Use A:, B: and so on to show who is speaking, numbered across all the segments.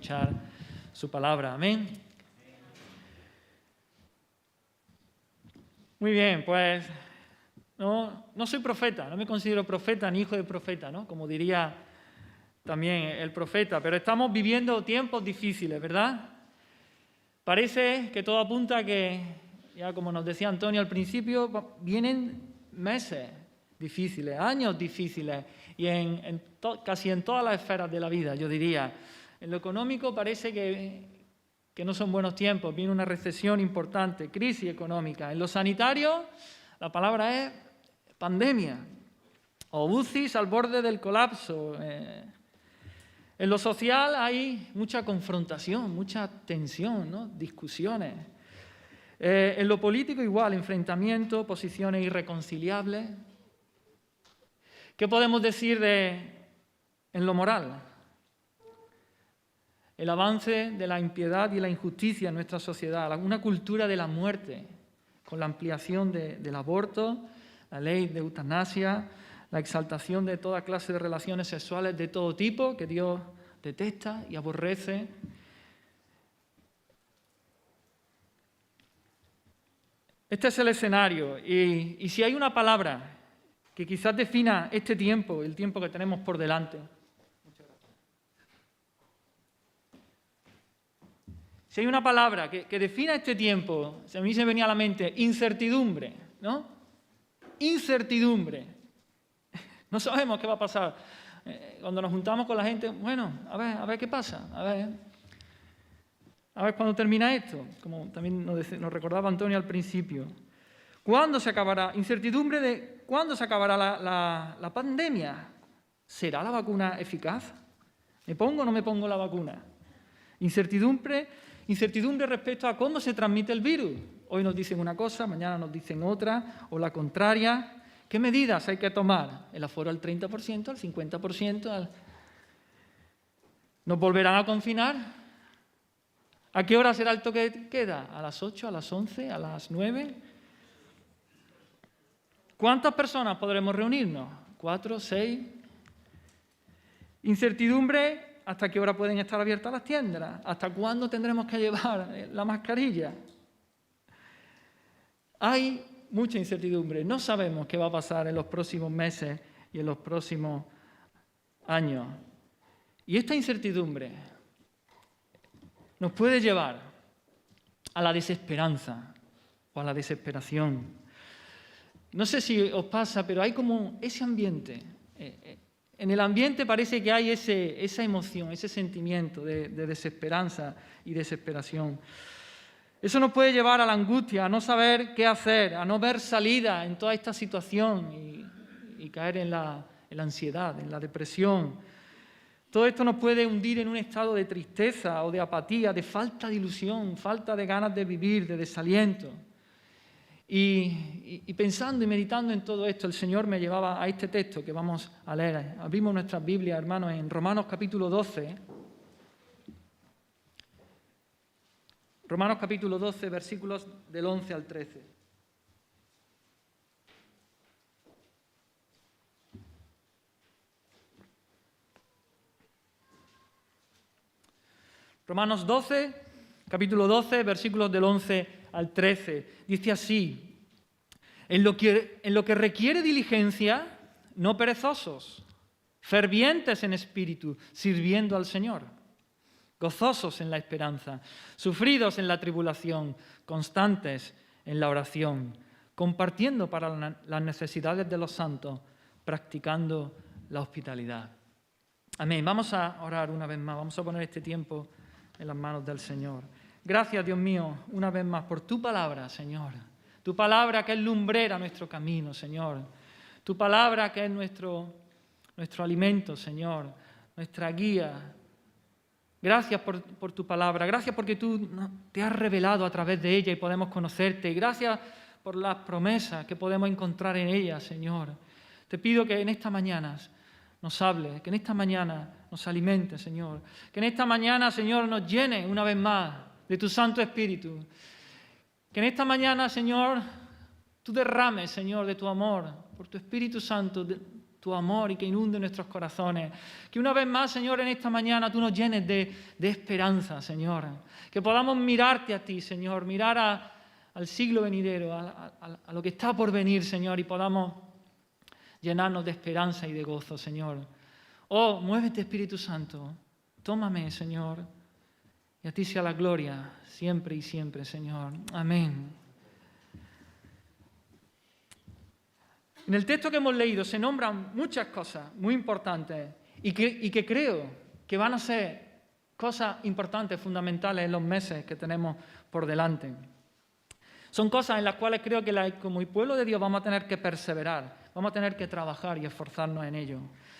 A: escuchar su palabra. Amén. Muy bien, pues no soy profeta, no me considero profeta ni hijo de profeta, ¿no? Como diría también el profeta, pero estamos viviendo tiempos difíciles, ¿verdad? Parece que todo apunta a que, ya como nos decía Antonio al principio, vienen meses difíciles, años difíciles, y casi en todas las esferas de la vida, yo diría. En lo económico parece que no son buenos tiempos, viene una recesión importante, crisis económica. En lo sanitario, la palabra es pandemia, o UCIs al borde del colapso. En lo social hay mucha confrontación, mucha tensión, ¿no? Discusiones. En lo político igual, enfrentamiento, posiciones irreconciliables. ¿Qué podemos decir en lo moral? El avance de la impiedad y la injusticia en nuestra sociedad, una cultura de la muerte, con la ampliación del aborto, la ley de eutanasia, la exaltación de toda clase de relaciones sexuales de todo tipo que Dios detesta y aborrece. Este es el escenario, y si hay una palabra que quizás defina este tiempo, el tiempo que tenemos por delante. Si hay una palabra que defina este tiempo, a mí se venía a la mente incertidumbre, ¿no? Incertidumbre. No sabemos qué va a pasar. Cuando nos juntamos con la gente, bueno, a ver qué pasa, a ver cuándo termina esto, como también nos recordaba Antonio al principio. ¿Cuándo se acabará? Incertidumbre de cuándo se acabará la pandemia. ¿Será la vacuna eficaz? ¿Me pongo o no me pongo la vacuna? Incertidumbre respecto a cómo se transmite el virus. Hoy nos dicen una cosa, mañana nos dicen otra, o la contraria. ¿Qué medidas hay que tomar? ¿El aforo al 30%, al 50%? ¿Nos volverán a confinar? ¿A qué hora será el toque de queda? ¿A las 8, a las 11, a las 9? ¿Cuántas personas podremos reunirnos? ¿4, 6? Incertidumbre, ¿hasta qué hora pueden estar abiertas las tiendas? ¿Hasta cuándo tendremos que llevar la mascarilla? Hay mucha incertidumbre. No sabemos qué va a pasar en los próximos meses y en los próximos años. Y esta incertidumbre nos puede llevar a la desesperanza o a la desesperación. No sé si os pasa, pero hay como ese ambiente. En el ambiente parece que hay esa emoción, ese sentimiento de desesperanza y desesperación. Eso nos puede llevar a la angustia, a no saber qué hacer, a no ver salida en toda esta situación y caer en la ansiedad, en la depresión. Todo esto nos puede hundir en un estado de tristeza o de apatía, de falta de ilusión, falta de ganas de vivir, de desaliento. Y pensando y meditando en todo esto, el Señor me llevaba a este texto que vamos a leer. Abrimos nuestras Biblias, hermanos, en Romanos capítulo 12. Romanos capítulo 12, versículos del 11 al 13. Romanos 12, capítulo 12, versículos del 11 al 13. Dice así: en lo que requiere diligencia, no perezosos, fervientes en espíritu, sirviendo al Señor, gozosos en la esperanza, sufridos en la tribulación, constantes en la oración, compartiendo para las necesidades de los santos, practicando la hospitalidad. Amén. Vamos a orar una vez más, vamos a poner este tiempo en las manos del Señor. Gracias, Dios mío, una vez más por tu palabra, Señor. Tu palabra que es lumbrera nuestro camino, Señor. Tu palabra que es nuestro alimento, Señor, nuestra guía. Gracias por tu palabra. Gracias porque tú te has revelado a través de ella y podemos conocerte. Y gracias por las promesas que podemos encontrar en ella, Señor. Te pido que en esta mañana nos hable, que en esta mañana nos alimente, Señor. Que en esta mañana, Señor, nos llene una vez más de tu Santo Espíritu. Que en esta mañana, Señor, tú derrames, Señor, de tu amor, por tu Espíritu Santo, tu amor y que inunde nuestros corazones. Que una vez más, Señor, en esta mañana tú nos llenes de esperanza, Señor. Que podamos mirarte a ti, Señor, mirar al siglo venidero, a lo que está por venir, Señor, y podamos llenarnos de esperanza y de gozo, Señor. Oh, muévete, Espíritu Santo. Tómame, Señor. Y a ti sea la gloria, siempre y siempre, Señor. Amén. En el texto que hemos leído se nombran muchas cosas muy importantes y que creo que van a ser cosas importantes, fundamentales en los meses que tenemos por delante. Son cosas en las cuales creo que como pueblo de Dios vamos a tener que perseverar, vamos a tener que trabajar y esforzarnos en ello.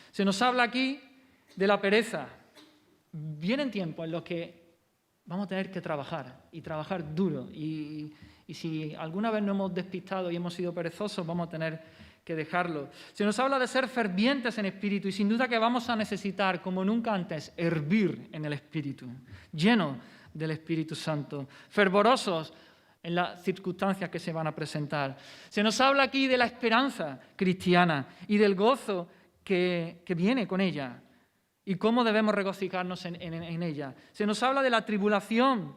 A: Se nos habla aquí de la pereza. Vienen tiempos en los que vamos a tener que trabajar y trabajar duro. Y si alguna vez nos hemos despistado y hemos sido perezosos, vamos a tener que dejarlo. Se nos habla de ser fervientes en espíritu y sin duda que vamos a necesitar, como nunca antes, hervir en el espíritu, llenos del Espíritu Santo, fervorosos en las circunstancias que se van a presentar. Se nos habla aquí de la esperanza cristiana y del gozo que viene con ella y cómo debemos regocijarnos en ella. Se nos habla de la tribulación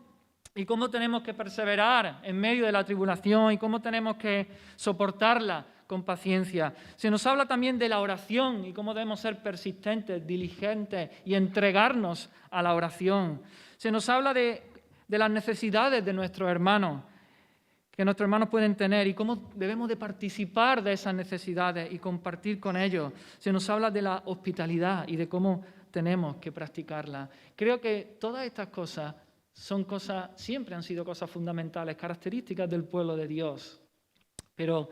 A: y cómo tenemos que perseverar en medio de la tribulación y cómo tenemos que soportarla con paciencia. Se nos habla también de la oración y cómo debemos ser persistentes, diligentes y entregarnos a la oración. Se nos habla de las necesidades de nuestros hermanos, que nuestros hermanos pueden tener y cómo debemos de participar de esas necesidades y compartir con ellos. Se nos habla de la hospitalidad y de cómo tenemos que practicarla. Creo que todas estas cosas siempre han sido cosas fundamentales, características del pueblo de Dios, pero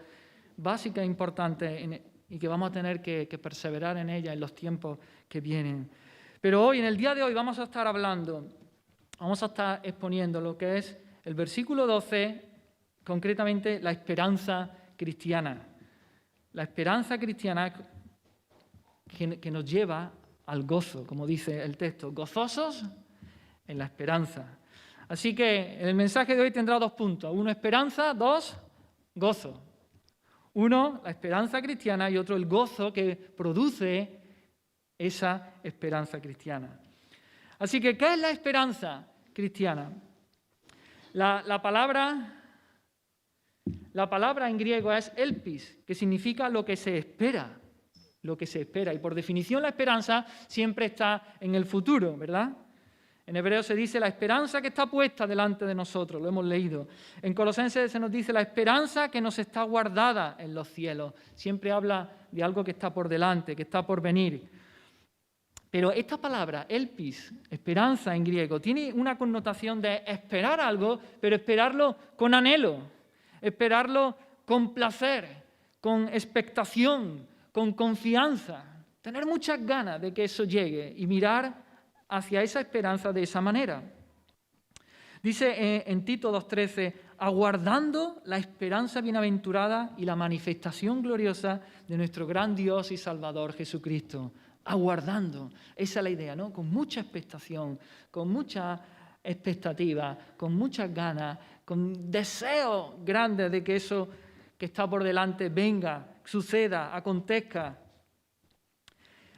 A: básicas e importantes y que vamos a tener que perseverar en ellas en los tiempos que vienen. Pero hoy, en el día de hoy, vamos a estar exponiendo lo que es el versículo 12, concretamente la esperanza cristiana. La esperanza cristiana que nos lleva al gozo, como dice el texto, gozosos en la esperanza. Así que el mensaje de hoy tendrá 2 puntos. 1, esperanza, 2, gozo. 1, la esperanza cristiana y otro, el gozo que produce esa esperanza cristiana. Así que, ¿qué es la esperanza cristiana? La palabra en griego es elpis, que significa lo que se espera. Lo que se espera. Y por definición la esperanza siempre está en el futuro, ¿verdad? En hebreo se dice la esperanza que está puesta delante de nosotros, lo hemos leído. En Colosenses se nos dice la esperanza que nos está guardada en los cielos. Siempre habla de algo que está por delante, que está por venir. Pero esta palabra, elpis, esperanza en griego, tiene una connotación de esperar algo, pero esperarlo con anhelo, esperarlo con placer, con expectación, con confianza, tener muchas ganas de que eso llegue y mirar hacia esa esperanza de esa manera. Dice en Tito 2:13, aguardando la esperanza bienaventurada y la manifestación gloriosa de nuestro gran Dios y Salvador Jesucristo. Aguardando, esa es la idea, ¿no? Con mucha expectación, con mucha expectativa, con muchas ganas, con deseos grandes de que eso que está por delante venga, suceda, acontezca.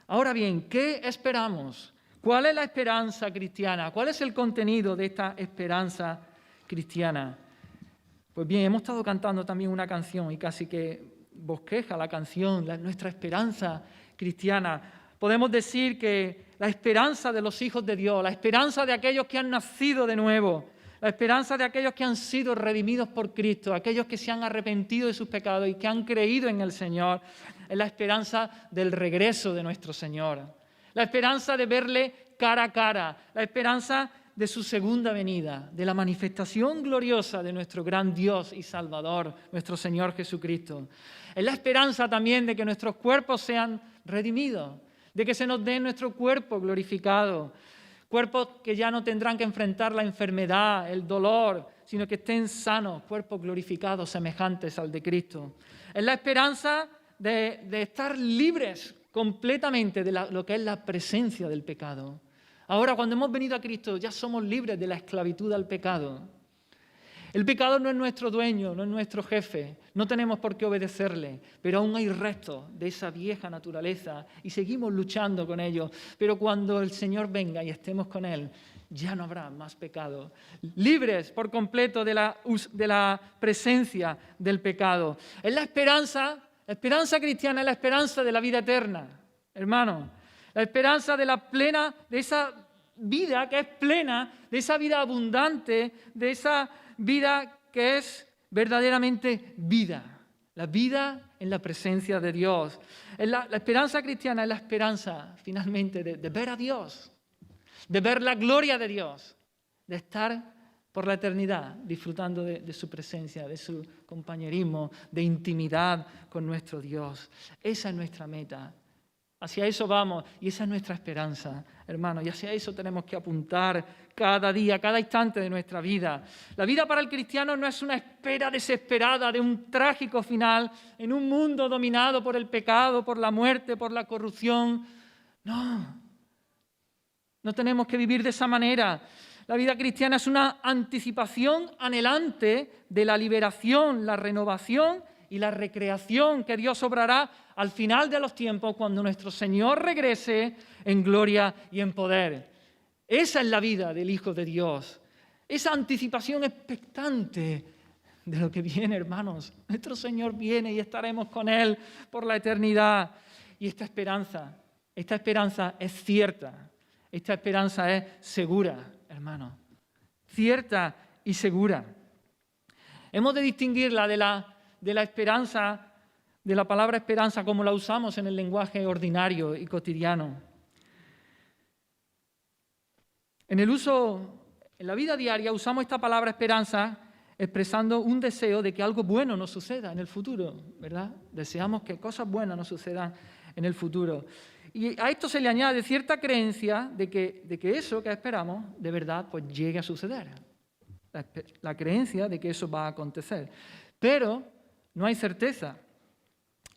A: Ahora bien, ¿qué esperamos? ¿Cuál es la esperanza cristiana? ¿Cuál es el contenido de esta esperanza cristiana? Pues bien, hemos estado cantando también una canción y casi que bosqueja la canción, nuestra esperanza cristiana. Podemos decir que la esperanza de los hijos de Dios, la esperanza de aquellos que han nacido de nuevo, la esperanza de aquellos que han sido redimidos por Cristo, aquellos que se han arrepentido de sus pecados y que han creído en el Señor, es la esperanza del regreso de nuestro Señor. La esperanza de verle cara a cara, la esperanza de su segunda venida, de la manifestación gloriosa de nuestro gran Dios y Salvador, nuestro Señor Jesucristo. Es la esperanza también de que nuestros cuerpos sean redimidos, de que se nos dé nuestro cuerpo glorificado, cuerpos que ya no tendrán que enfrentar la enfermedad, el dolor, sino que estén sanos, cuerpos glorificados semejantes al de Cristo. Es la esperanza de estar libres completamente de lo que es la presencia del pecado. Ahora, cuando hemos venido a Cristo, ya somos libres de la esclavitud al pecado. El pecado no es nuestro dueño, no es nuestro jefe, no tenemos por qué obedecerle, pero aún hay restos de esa vieja naturaleza y seguimos luchando con ello. Pero cuando el Señor venga y estemos con Él, ya no habrá más pecado. Libres por completo de la presencia del pecado. Es la esperanza cristiana, es la esperanza de la vida eterna, hermano. La esperanza de esa vida que es plena, de esa vida abundante, de esa vida que es verdaderamente vida. La vida en la presencia de Dios. La esperanza cristiana es la esperanza, finalmente, de ver a Dios, de ver la gloria de Dios, de estar por la eternidad disfrutando de su presencia, de su compañerismo, de intimidad con nuestro Dios. Esa es nuestra meta. Hacia eso vamos y esa es nuestra esperanza, hermanos, y hacia eso tenemos que apuntar cada día, cada instante de nuestra vida. La vida para el cristiano no es una espera desesperada de un trágico final en un mundo dominado por el pecado, por la muerte, por la corrupción. No tenemos que vivir de esa manera. La vida cristiana es una anticipación anhelante de la liberación, la renovación y la recreación que Dios obrará al final de los tiempos cuando nuestro Señor regrese en gloria y en poder. Esa es la vida del Hijo de Dios. Esa anticipación expectante de lo que viene, hermanos. Nuestro Señor viene y estaremos con Él por la eternidad. Y esta esperanza es cierta. Esta esperanza es segura, hermanos. Cierta y segura. Hemos de distinguirla de la esperanza, de la palabra esperanza como la usamos en el lenguaje ordinario y cotidiano. En la vida diaria usamos esta palabra esperanza expresando un deseo de que algo bueno nos suceda en el futuro, ¿verdad? Deseamos que cosas buenas nos sucedan en el futuro. Y a esto se le añade cierta creencia de que eso que esperamos de verdad pues llegue a suceder. La creencia de que eso va a acontecer. Pero no hay certeza.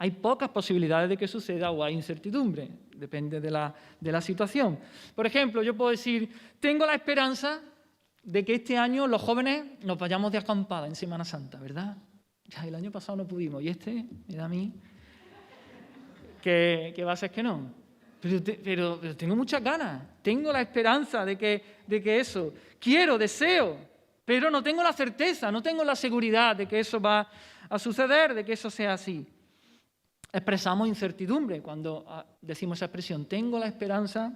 A: Hay pocas posibilidades de que suceda o hay incertidumbre. Depende de la situación. Por ejemplo, yo puedo decir, tengo la esperanza de que este año los jóvenes nos vayamos de acampada en Semana Santa, ¿verdad? Ya el año pasado no pudimos y me da a mí que va a ser que no. Pero tengo muchas ganas. Tengo la esperanza de que eso. Deseo, pero no tengo la certeza, no tengo la seguridad de que eso va a suceder, de que eso sea así. Expresamos incertidumbre cuando decimos esa expresión, tengo la esperanza.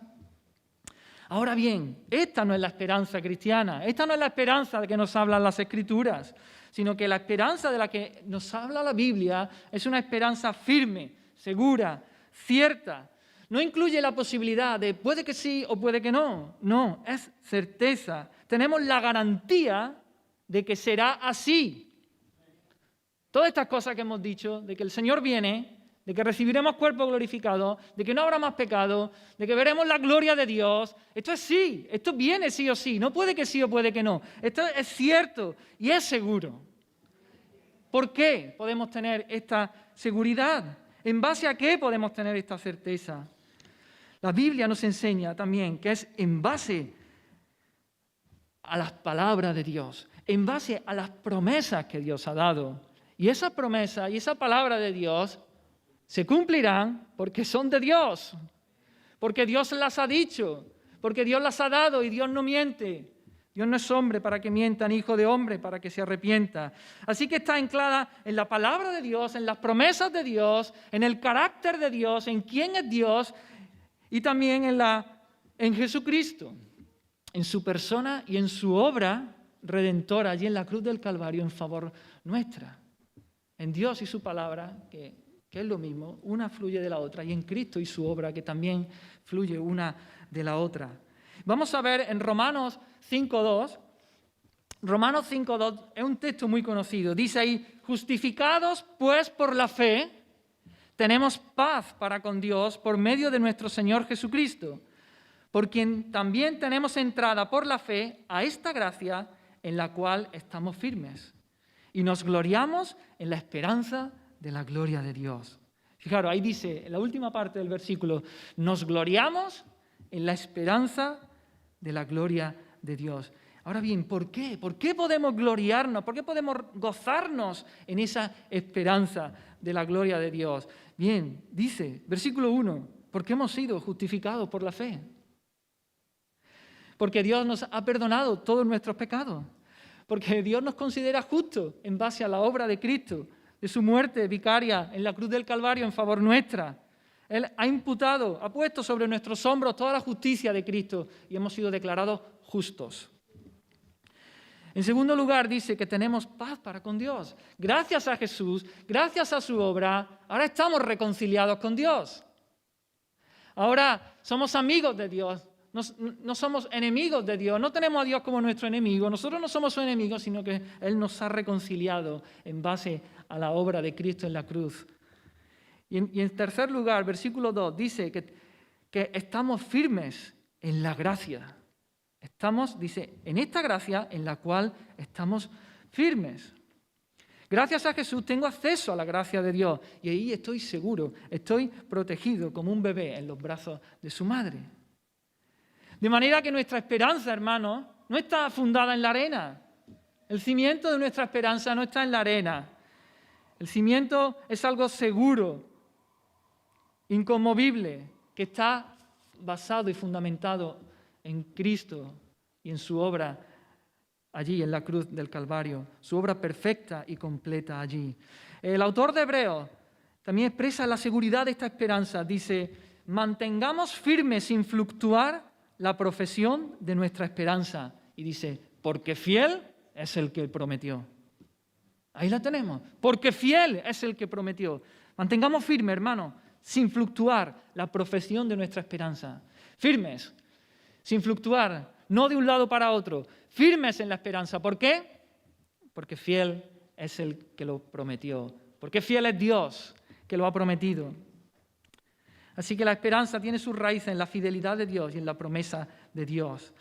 A: Ahora bien, esta no es la esperanza cristiana, esta no es la esperanza de que nos hablan las Escrituras, sino que la esperanza de la que nos habla la Biblia es una esperanza firme, segura, cierta. No incluye la posibilidad de puede que sí o puede que no. No, es certeza. Tenemos la garantía de que será así. Todas estas cosas que hemos dicho, de que el Señor viene, de que recibiremos cuerpo glorificado, de que no habrá más pecado, de que veremos la gloria de Dios, esto es sí, esto viene sí o sí, no puede que sí o puede que no. Esto es cierto y es seguro. ¿Por qué podemos tener esta seguridad? ¿En base a qué podemos tener esta certeza? La Biblia nos enseña también que es en base a las palabras de Dios, en base a las promesas que Dios ha dado. Y esas promesas y esa palabra de Dios se cumplirán porque son de Dios, porque Dios las ha dicho, porque Dios las ha dado y Dios no miente. Dios no es hombre para que mienta, ni hijo de hombre para que se arrepienta. Así que está anclada en la palabra de Dios, en las promesas de Dios, en el carácter de Dios, en quién es Dios y también en Jesucristo, en su persona y en su obra redentora allí en la cruz del Calvario en favor nuestra. En Dios y su palabra, que es lo mismo, una fluye de la otra, y en Cristo y su obra, que también fluye una de la otra. Vamos a ver en Romanos 5.2. Romanos 5.2 es un texto muy conocido. Dice ahí, justificados pues por la fe, tenemos paz para con Dios por medio de nuestro Señor Jesucristo, por quien también tenemos entrada por la fe a esta gracia en la cual estamos firmes. Y nos gloriamos en la esperanza de la gloria de Dios. Fijaros, ahí dice, en la última parte del versículo, nos gloriamos en la esperanza de la gloria de Dios. Ahora bien, ¿por qué? ¿Por qué podemos gloriarnos? ¿Por qué podemos gozarnos en esa esperanza de la gloria de Dios? Bien, dice, versículo 1, porque hemos sido justificados por la fe. Porque Dios nos ha perdonado todos nuestros pecados. Porque Dios nos considera justos en base a la obra de Cristo, de su muerte vicaria en la cruz del Calvario en favor nuestra. Él ha imputado, ha puesto sobre nuestros hombros toda la justicia de Cristo y hemos sido declarados justos. En segundo lugar, dice que tenemos paz para con Dios. Gracias a Jesús, gracias a su obra, ahora estamos reconciliados con Dios. Ahora somos amigos de Dios, no somos enemigos de Dios, no tenemos a Dios como nuestro enemigo. Nosotros no somos su enemigo, sino que Él nos ha reconciliado en base a la obra de Cristo en la cruz. Y en tercer lugar, versículo 2, dice que estamos firmes en la gracia. Estamos, dice, en esta gracia en la cual estamos firmes. Gracias a Jesús tengo acceso a la gracia de Dios y ahí estoy seguro, estoy protegido como un bebé en los brazos de su madre. De manera que nuestra esperanza, hermanos, no está fundada en la arena. El cimiento de nuestra esperanza no está en la arena. El cimiento es algo seguro, inconmovible, que está basado y fundamentado en Cristo y en su obra allí en la cruz del Calvario, su obra perfecta y completa allí. El autor de Hebreos también expresa la seguridad de esta esperanza. Dice, mantengamos firme sin fluctuar la profesión de nuestra esperanza. Y dice, porque fiel es el que prometió. Ahí la tenemos, porque fiel es el que prometió. Mantengamos firme, hermano, sin fluctuar la profesión de nuestra esperanza. Firmes, sin fluctuar, no de un lado para otro, firmes en la esperanza. ¿Por qué? Porque fiel es el que lo prometió. Porque fiel es Dios que lo ha prometido. Así que la esperanza tiene sus raíces en la fidelidad de Dios y en la promesa de Dios.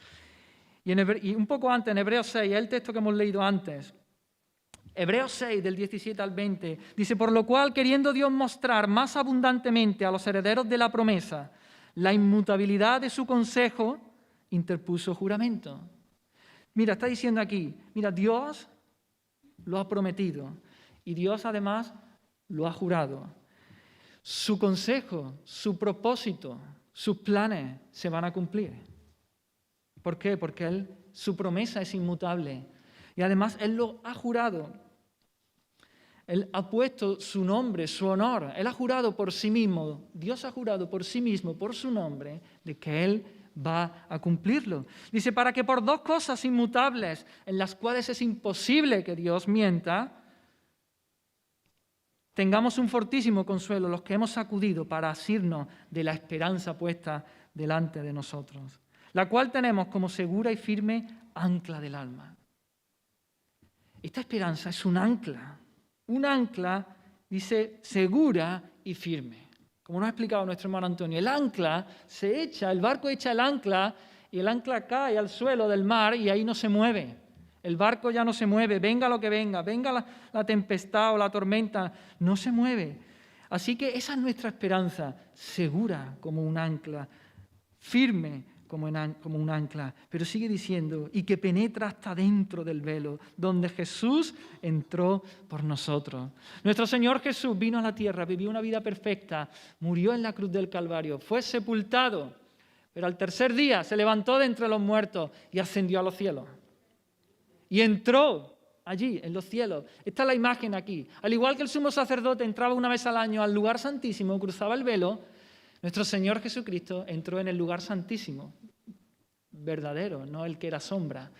A: Y un poco antes, en Hebreos 6, es el texto que hemos leído antes. Hebreos 6, del 17 al 20, dice, por lo cual, queriendo Dios mostrar más abundantemente a los herederos de la promesa la inmutabilidad de su consejo, interpuso juramento. Mira, está diciendo aquí, mira, Dios lo ha prometido y Dios además lo ha jurado. Su consejo, su propósito, sus planes se van a cumplir. ¿Por qué? Porque su promesa es inmutable y además Él lo ha jurado. Él ha puesto su nombre, su honor. Él ha jurado por sí mismo, Dios ha jurado por sí mismo, por su nombre, de que Él va a cumplirlo. Dice, para que por dos cosas inmutables, en las cuales es imposible que Dios mienta, tengamos un fortísimo consuelo los que hemos acudido para asirnos de la esperanza puesta delante de nosotros, la cual tenemos como segura y firme ancla del alma. Esta esperanza es un ancla, dice, segura y firme. Como nos ha explicado nuestro hermano Antonio, el ancla se echa, el barco echa el ancla y el ancla cae al suelo del mar y ahí no se mueve. El barco ya no se mueve, venga lo que venga la tempestad o la tormenta, no se mueve. Así que esa es nuestra esperanza, segura como un ancla, firme como un ancla. Pero sigue diciendo, y que penetra hasta dentro del velo, donde Jesús entró por nosotros. Nuestro Señor Jesús vino a la tierra, vivió una vida perfecta, murió en la cruz del Calvario, fue sepultado, pero al tercer día se levantó de entre los muertos y ascendió a los cielos. Y entró allí, en los cielos. Esta es la imagen aquí. Al igual que el sumo sacerdote entraba una vez al año al lugar santísimo, cruzaba el velo, nuestro Señor Jesucristo entró en el lugar santísimo, verdadero, no el que era sombra,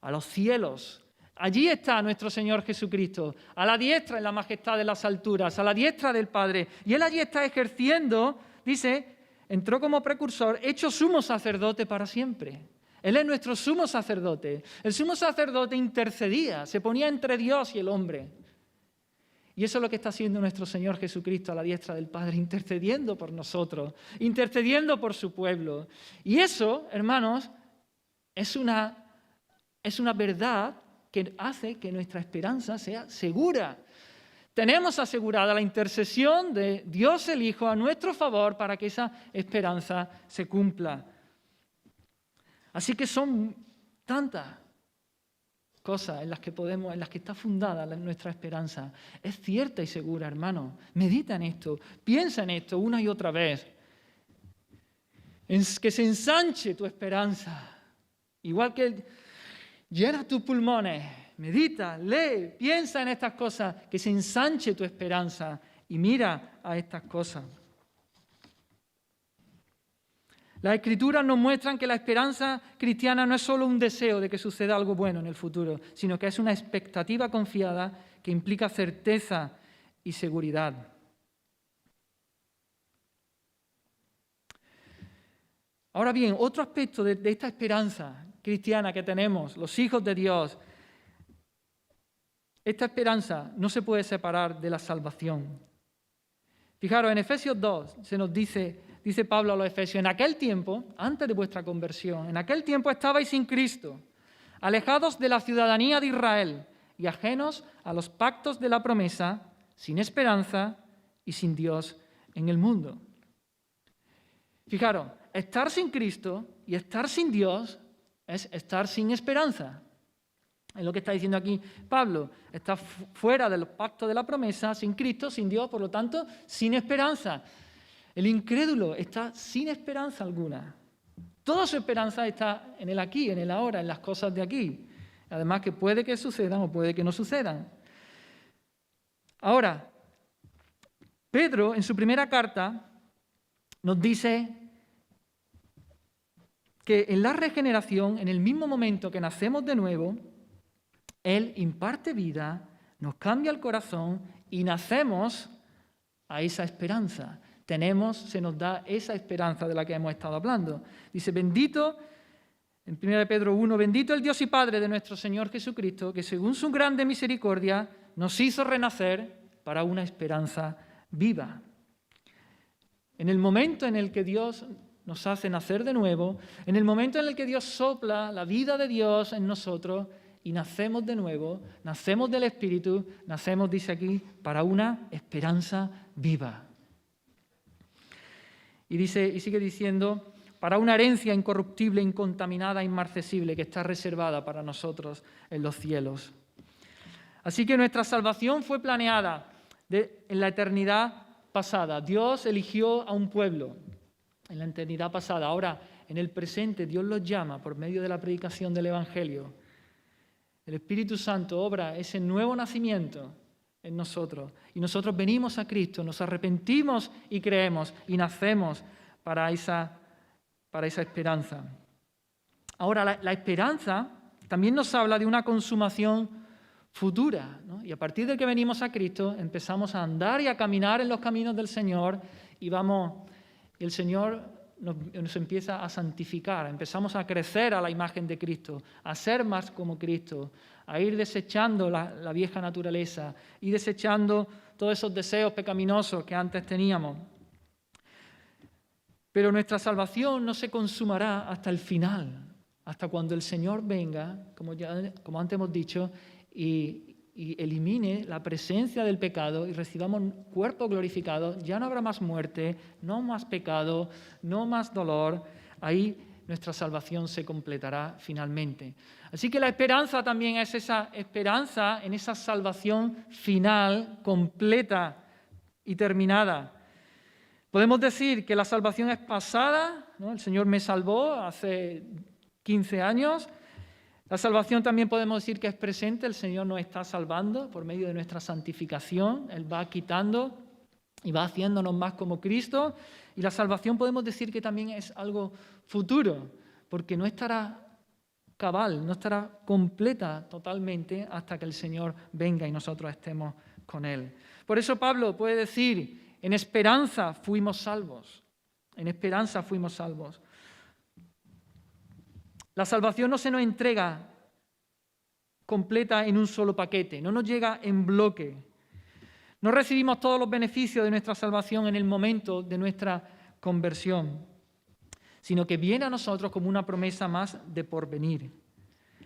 A: a los cielos. Allí está nuestro Señor Jesucristo, a la diestra en la majestad de las alturas, a la diestra del Padre. Y Él allí está ejerciendo, dice, entró como precursor, hecho sumo sacerdote para siempre. Él es nuestro sumo sacerdote. El sumo sacerdote intercedía, se ponía entre Dios y el hombre. Y eso es lo que está haciendo nuestro Señor Jesucristo a la diestra del Padre, intercediendo por nosotros, intercediendo por su pueblo. Y eso, hermanos, es una verdad que hace que nuestra esperanza sea segura. Tenemos asegurada la intercesión de Dios el Hijo a nuestro favor para que esa esperanza se cumpla. Así que son tantas cosas en las que está fundada nuestra esperanza. Es cierta y segura, hermano. Medita en esto, piensa en esto una y otra vez. Que se ensanche tu esperanza. Igual que llena tus pulmones, medita, lee, piensa en estas cosas, que se ensanche tu esperanza y mira a estas cosas. Las Escrituras nos muestran que la esperanza cristiana no es solo un deseo de que suceda algo bueno en el futuro, sino que es una expectativa confiada que implica certeza y seguridad. Ahora bien, otro aspecto de esta esperanza cristiana que tenemos, los hijos de Dios, esta esperanza no se puede separar de la salvación. Fijaros, en Efesios 2 se nos dice Pablo a los Efesios, en aquel tiempo, antes de vuestra conversión, en aquel tiempo estabais sin Cristo, alejados de la ciudadanía de Israel y ajenos a los pactos de la promesa, sin esperanza y sin Dios en el mundo. Fijaros, estar sin Cristo y estar sin Dios es estar sin esperanza. Es lo que está diciendo aquí Pablo. Está fuera del pacto de la promesa, sin Cristo, sin Dios, por lo tanto, sin esperanza. El incrédulo está sin esperanza alguna. Toda su esperanza está en el aquí, en el ahora, en las cosas de aquí. Además que puede que sucedan o puede que no sucedan. Ahora, Pedro, en su primera carta, nos dice que en la regeneración, en el mismo momento que nacemos de nuevo, Él imparte vida, nos cambia el corazón y nacemos a esa esperanza. Se nos da esa esperanza de la que hemos estado hablando. Dice, bendito, en 1 Pedro 1, bendito el Dios y Padre de nuestro Señor Jesucristo, que según su grande misericordia nos hizo renacer para una esperanza viva. En el momento en el que Dios nos hace nacer de nuevo, en el momento en el que Dios sopla la vida de Dios en nosotros y nacemos de nuevo, nacemos del Espíritu, nacemos, dice aquí, para una esperanza viva. Y sigue diciendo, para una herencia incorruptible, incontaminada, inmarcesible, que está reservada para nosotros en los cielos. Así que nuestra salvación fue planeada en la eternidad pasada. Dios eligió a un pueblo en la eternidad pasada. Ahora, en el presente, Dios los llama por medio de la predicación del Evangelio. El Espíritu Santo obra ese nuevo nacimiento en nosotros. Y nosotros venimos a Cristo, nos arrepentimos y creemos y nacemos para esa esperanza. Ahora, la esperanza también nos habla de una consumación futura, ¿no? Y a partir de que venimos a Cristo, empezamos a andar y a caminar en los caminos del Señor y el Señor nos empieza a santificar, empezamos a crecer a la imagen de Cristo, a ser más como Cristo, a ir desechando la vieja naturaleza y desechando todos esos deseos pecaminosos que antes teníamos. Pero nuestra salvación no se consumará hasta el final, hasta cuando el Señor venga, como antes hemos dicho, y elimine la presencia del pecado y recibamos un cuerpo glorificado. Ya no habrá más muerte, no más pecado, no más dolor. Ahí nuestra salvación se completará finalmente. Así que la esperanza también es esa esperanza en esa salvación final, completa y terminada. Podemos decir que la salvación es pasada, ¿no? El Señor me salvó hace 15 años. La salvación también podemos decir que es presente, el Señor nos está salvando por medio de nuestra santificación, Él va quitando y va haciéndonos más como Cristo. Y la salvación podemos decir que también es algo futuro, porque no estará cabal, no estará completa totalmente hasta que el Señor venga y nosotros estemos con Él. Por eso Pablo puede decir, en esperanza fuimos salvos, en esperanza fuimos salvos. La salvación no se nos entrega completa en un solo paquete, no nos llega en bloque. No recibimos todos los beneficios de nuestra salvación en el momento de nuestra conversión, sino que viene a nosotros como una promesa más de porvenir.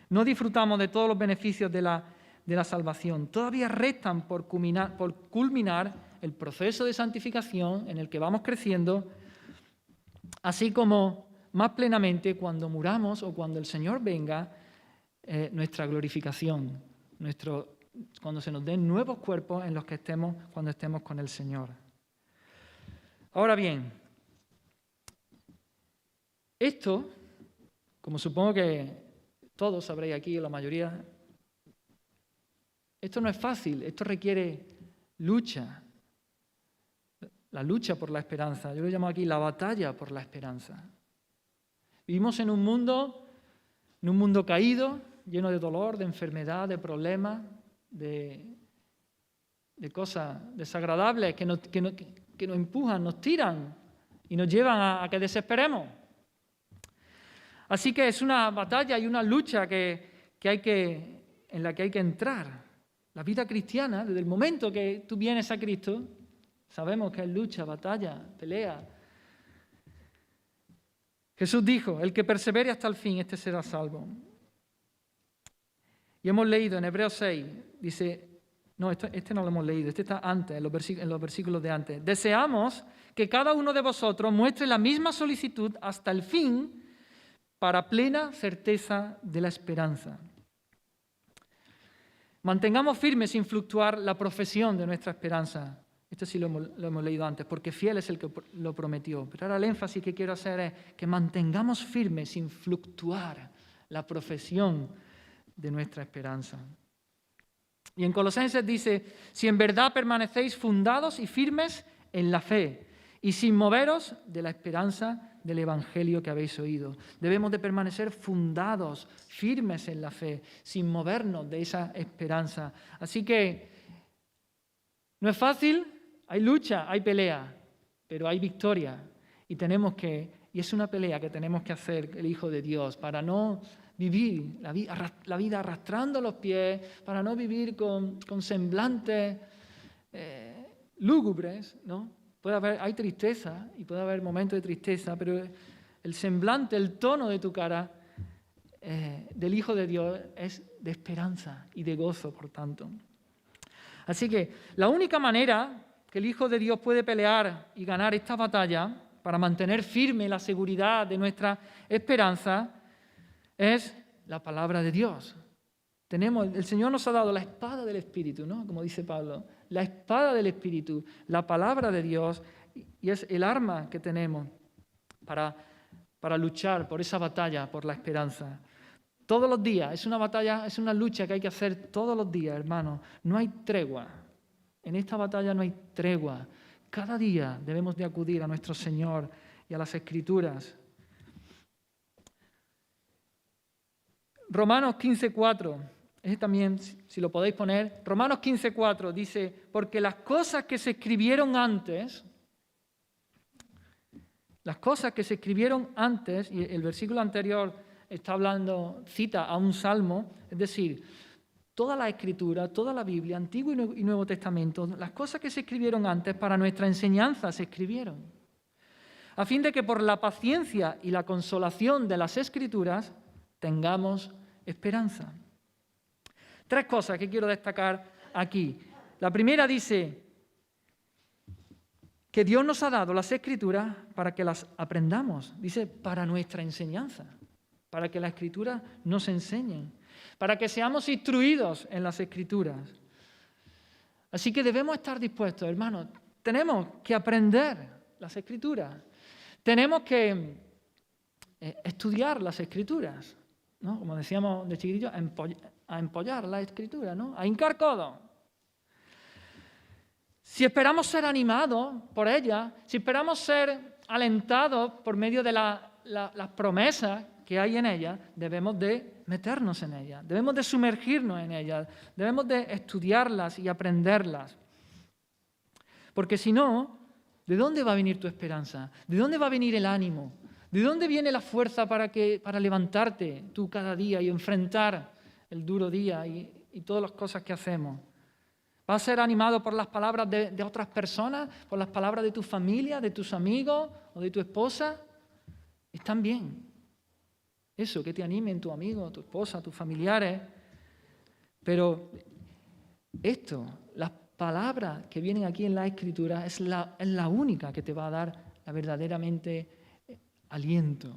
A: No disfrutamos de todos los beneficios de la salvación. Todavía restan por culminar el proceso de santificación en el que vamos creciendo, así como más plenamente cuando muramos o cuando el Señor venga, nuestra glorificación, cuando se nos den nuevos cuerpos en los que cuando estemos con el Señor. Ahora bien, esto, como supongo que todos sabréis aquí, o la mayoría, esto no es fácil, esto requiere lucha. La lucha por la esperanza, yo lo llamo aquí la batalla por la esperanza. Vivimos en un mundo caído, lleno de dolor, de enfermedad, de problemas, de cosas desagradables que nos empujan, nos tiran y nos llevan a que desesperemos. Así que es una batalla y una lucha en la que hay que entrar. La vida cristiana, desde el momento que tú vienes a Cristo, sabemos que es lucha, batalla, pelea. Jesús dijo, el que persevere hasta el fin, este será salvo. Y hemos leído en Hebreos 6, dice, no, este no lo hemos leído, este está antes, en los versículos de antes. Deseamos que cada uno de vosotros muestre la misma solicitud hasta el fin para plena certeza de la esperanza. Mantengamos firme sin fluctuar la profesión de nuestra esperanza. Esto sí lo hemos leído antes, porque fiel es el que lo prometió. Pero ahora el énfasis que quiero hacer es que mantengamos firme sin fluctuar la profesión de nuestra esperanza. Y en Colosenses dice, si en verdad permanecéis fundados y firmes en la fe y sin moveros de la esperanza del Evangelio que habéis oído. Debemos de permanecer fundados, firmes en la fe, sin movernos de esa esperanza. Así que no es fácil, hay lucha, hay pelea, pero hay victoria. Y es una pelea que tenemos que hacer el Hijo de Dios para no vivir la vida arrastrando los pies, para no vivir con semblantes lúgubres, ¿no? Hay tristeza y puede haber momentos de tristeza, pero el semblante, el tono de tu cara del Hijo de Dios es de esperanza y de gozo, por tanto. Así que la única manera que el Hijo de Dios puede pelear y ganar esta batalla para mantener firme la seguridad de nuestra esperanza es la palabra de Dios. El Señor nos ha dado la espada del Espíritu, ¿no? Como dice Pablo, la espada del Espíritu, la palabra de Dios, y es el arma que tenemos para luchar por esa batalla, por la esperanza. Todos los días, es una batalla, es una lucha que hay que hacer todos los días, hermanos. No hay tregua. En esta batalla no hay tregua. Cada día debemos de acudir a nuestro Señor y a las Escrituras. Romanos 15:4, ese también, si lo podéis poner. Romanos 15:4 dice, porque las cosas que se escribieron antes, y el versículo anterior cita a un salmo, es decir, toda la Escritura, toda la Biblia, Antiguo y Nuevo Testamento, las cosas que se escribieron antes para nuestra enseñanza se escribieron, a fin de que por la paciencia y la consolación de las Escrituras tengamos esperanza. 3 cosas que quiero destacar aquí. La primera dice que Dios nos ha dado las Escrituras para que las aprendamos. Dice, para nuestra enseñanza, para que las Escrituras nos enseñen, para que seamos instruidos en las Escrituras. Así que debemos estar dispuestos, hermanos. Tenemos que aprender las Escrituras. Tenemos que estudiar las Escrituras, ¿no? Como decíamos de chiquitillos, a empollar la Escritura, ¿no? A hincar codo. Si esperamos ser animados por ella, si esperamos ser alentados por medio de las promesas que hay en ella, debemos de meternos en ella, debemos de sumergirnos en ella, debemos de estudiarlas y aprenderlas. Porque si no, ¿de dónde va a venir tu esperanza? ¿De dónde va a venir el ánimo? ¿De dónde viene la fuerza para levantarte tú cada día y enfrentar el duro día y todas las cosas que hacemos? ¿Vas a ser animado por las palabras de otras personas, por las palabras de tu familia, de tus amigos o de tu esposa? Están bien. Eso, que te animen tu amigo, tu esposa, tus familiares. Pero las palabras que vienen aquí en la Escritura es la única que te va a dar verdaderamente aliento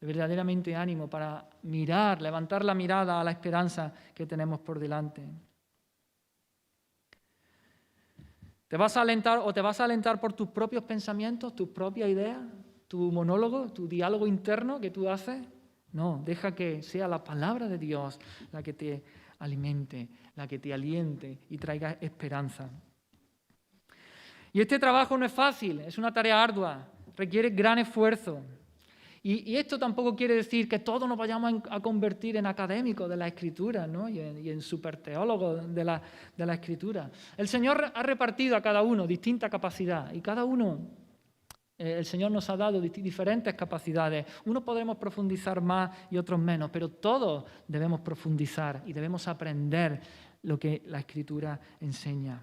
A: verdaderamente ánimo para mirar, levantar la mirada a la esperanza que tenemos por delante. ¿Te vas a alentar por tus propios pensamientos, tus propias ideas, tu monólogo, tu diálogo interno que tú haces? No, deja que sea la palabra de Dios la que te alimente, la que te aliente y traiga esperanza. Y este trabajo no es fácil, es una tarea ardua, requiere gran esfuerzo. Y esto tampoco quiere decir que todos nos vayamos a convertir en académicos de la Escritura, ¿no? y en superteólogos de la Escritura. El Señor ha repartido a cada uno distinta capacidad y cada uno, el Señor nos ha dado diferentes capacidades. Unos podremos profundizar más y otros menos, pero todos debemos profundizar y debemos aprender lo que la Escritura enseña.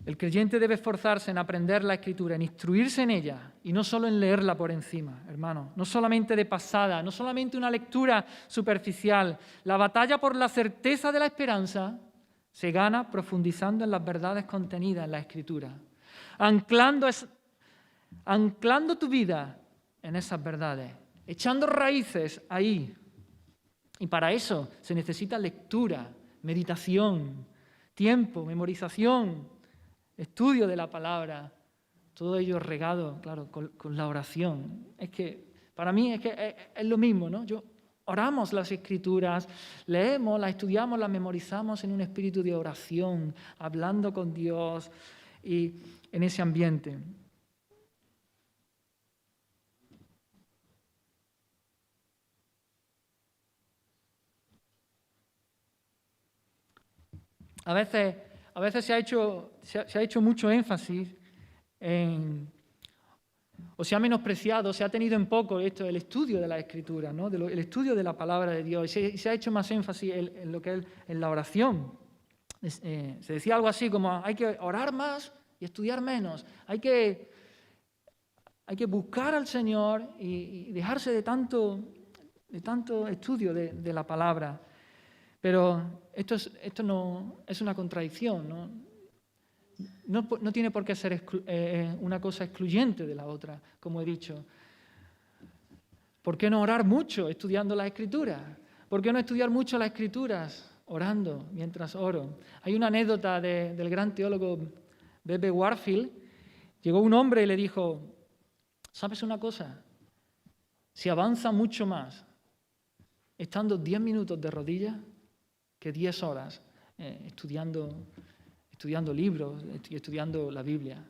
A: El creyente debe esforzarse en aprender la Escritura, en instruirse en ella y no solo en leerla por encima, hermanos. No solamente de pasada, no solamente una lectura superficial. La batalla por la certeza de la esperanza se gana profundizando en las verdades contenidas en la Escritura, anclando tu vida en esas verdades, echando raíces ahí. Y para eso se necesita lectura, meditación, tiempo, memorización, estudio de la palabra, todo ello regado, claro, con la oración. Es que, para mí, es lo mismo, ¿no? Oramos las Escrituras, leemos, las estudiamos, las memorizamos en un espíritu de oración, hablando con Dios y en ese ambiente. A veces se ha hecho mucho énfasis o se ha menospreciado, se ha tenido en poco el estudio de la Escritura, ¿no? El estudio de la palabra de Dios. Y se ha hecho más énfasis en lo que es en la oración. Se decía algo así como hay que orar más y estudiar menos. Hay que buscar al Señor y dejarse de tanto estudio de la palabra. Pero esto no es una contradicción, ¿no? No tiene por qué ser una cosa excluyente de la otra, como he dicho. ¿Por qué no orar mucho estudiando las Escrituras? ¿Por qué no estudiar mucho las Escrituras orando mientras oro? Hay una anécdota del gran teólogo B.B. Warfield. Llegó un hombre y le dijo, ¿sabes una cosa? Se avanza mucho más estando 10 minutos de rodillas que 10 horas estudiando libros y estudiando la Biblia.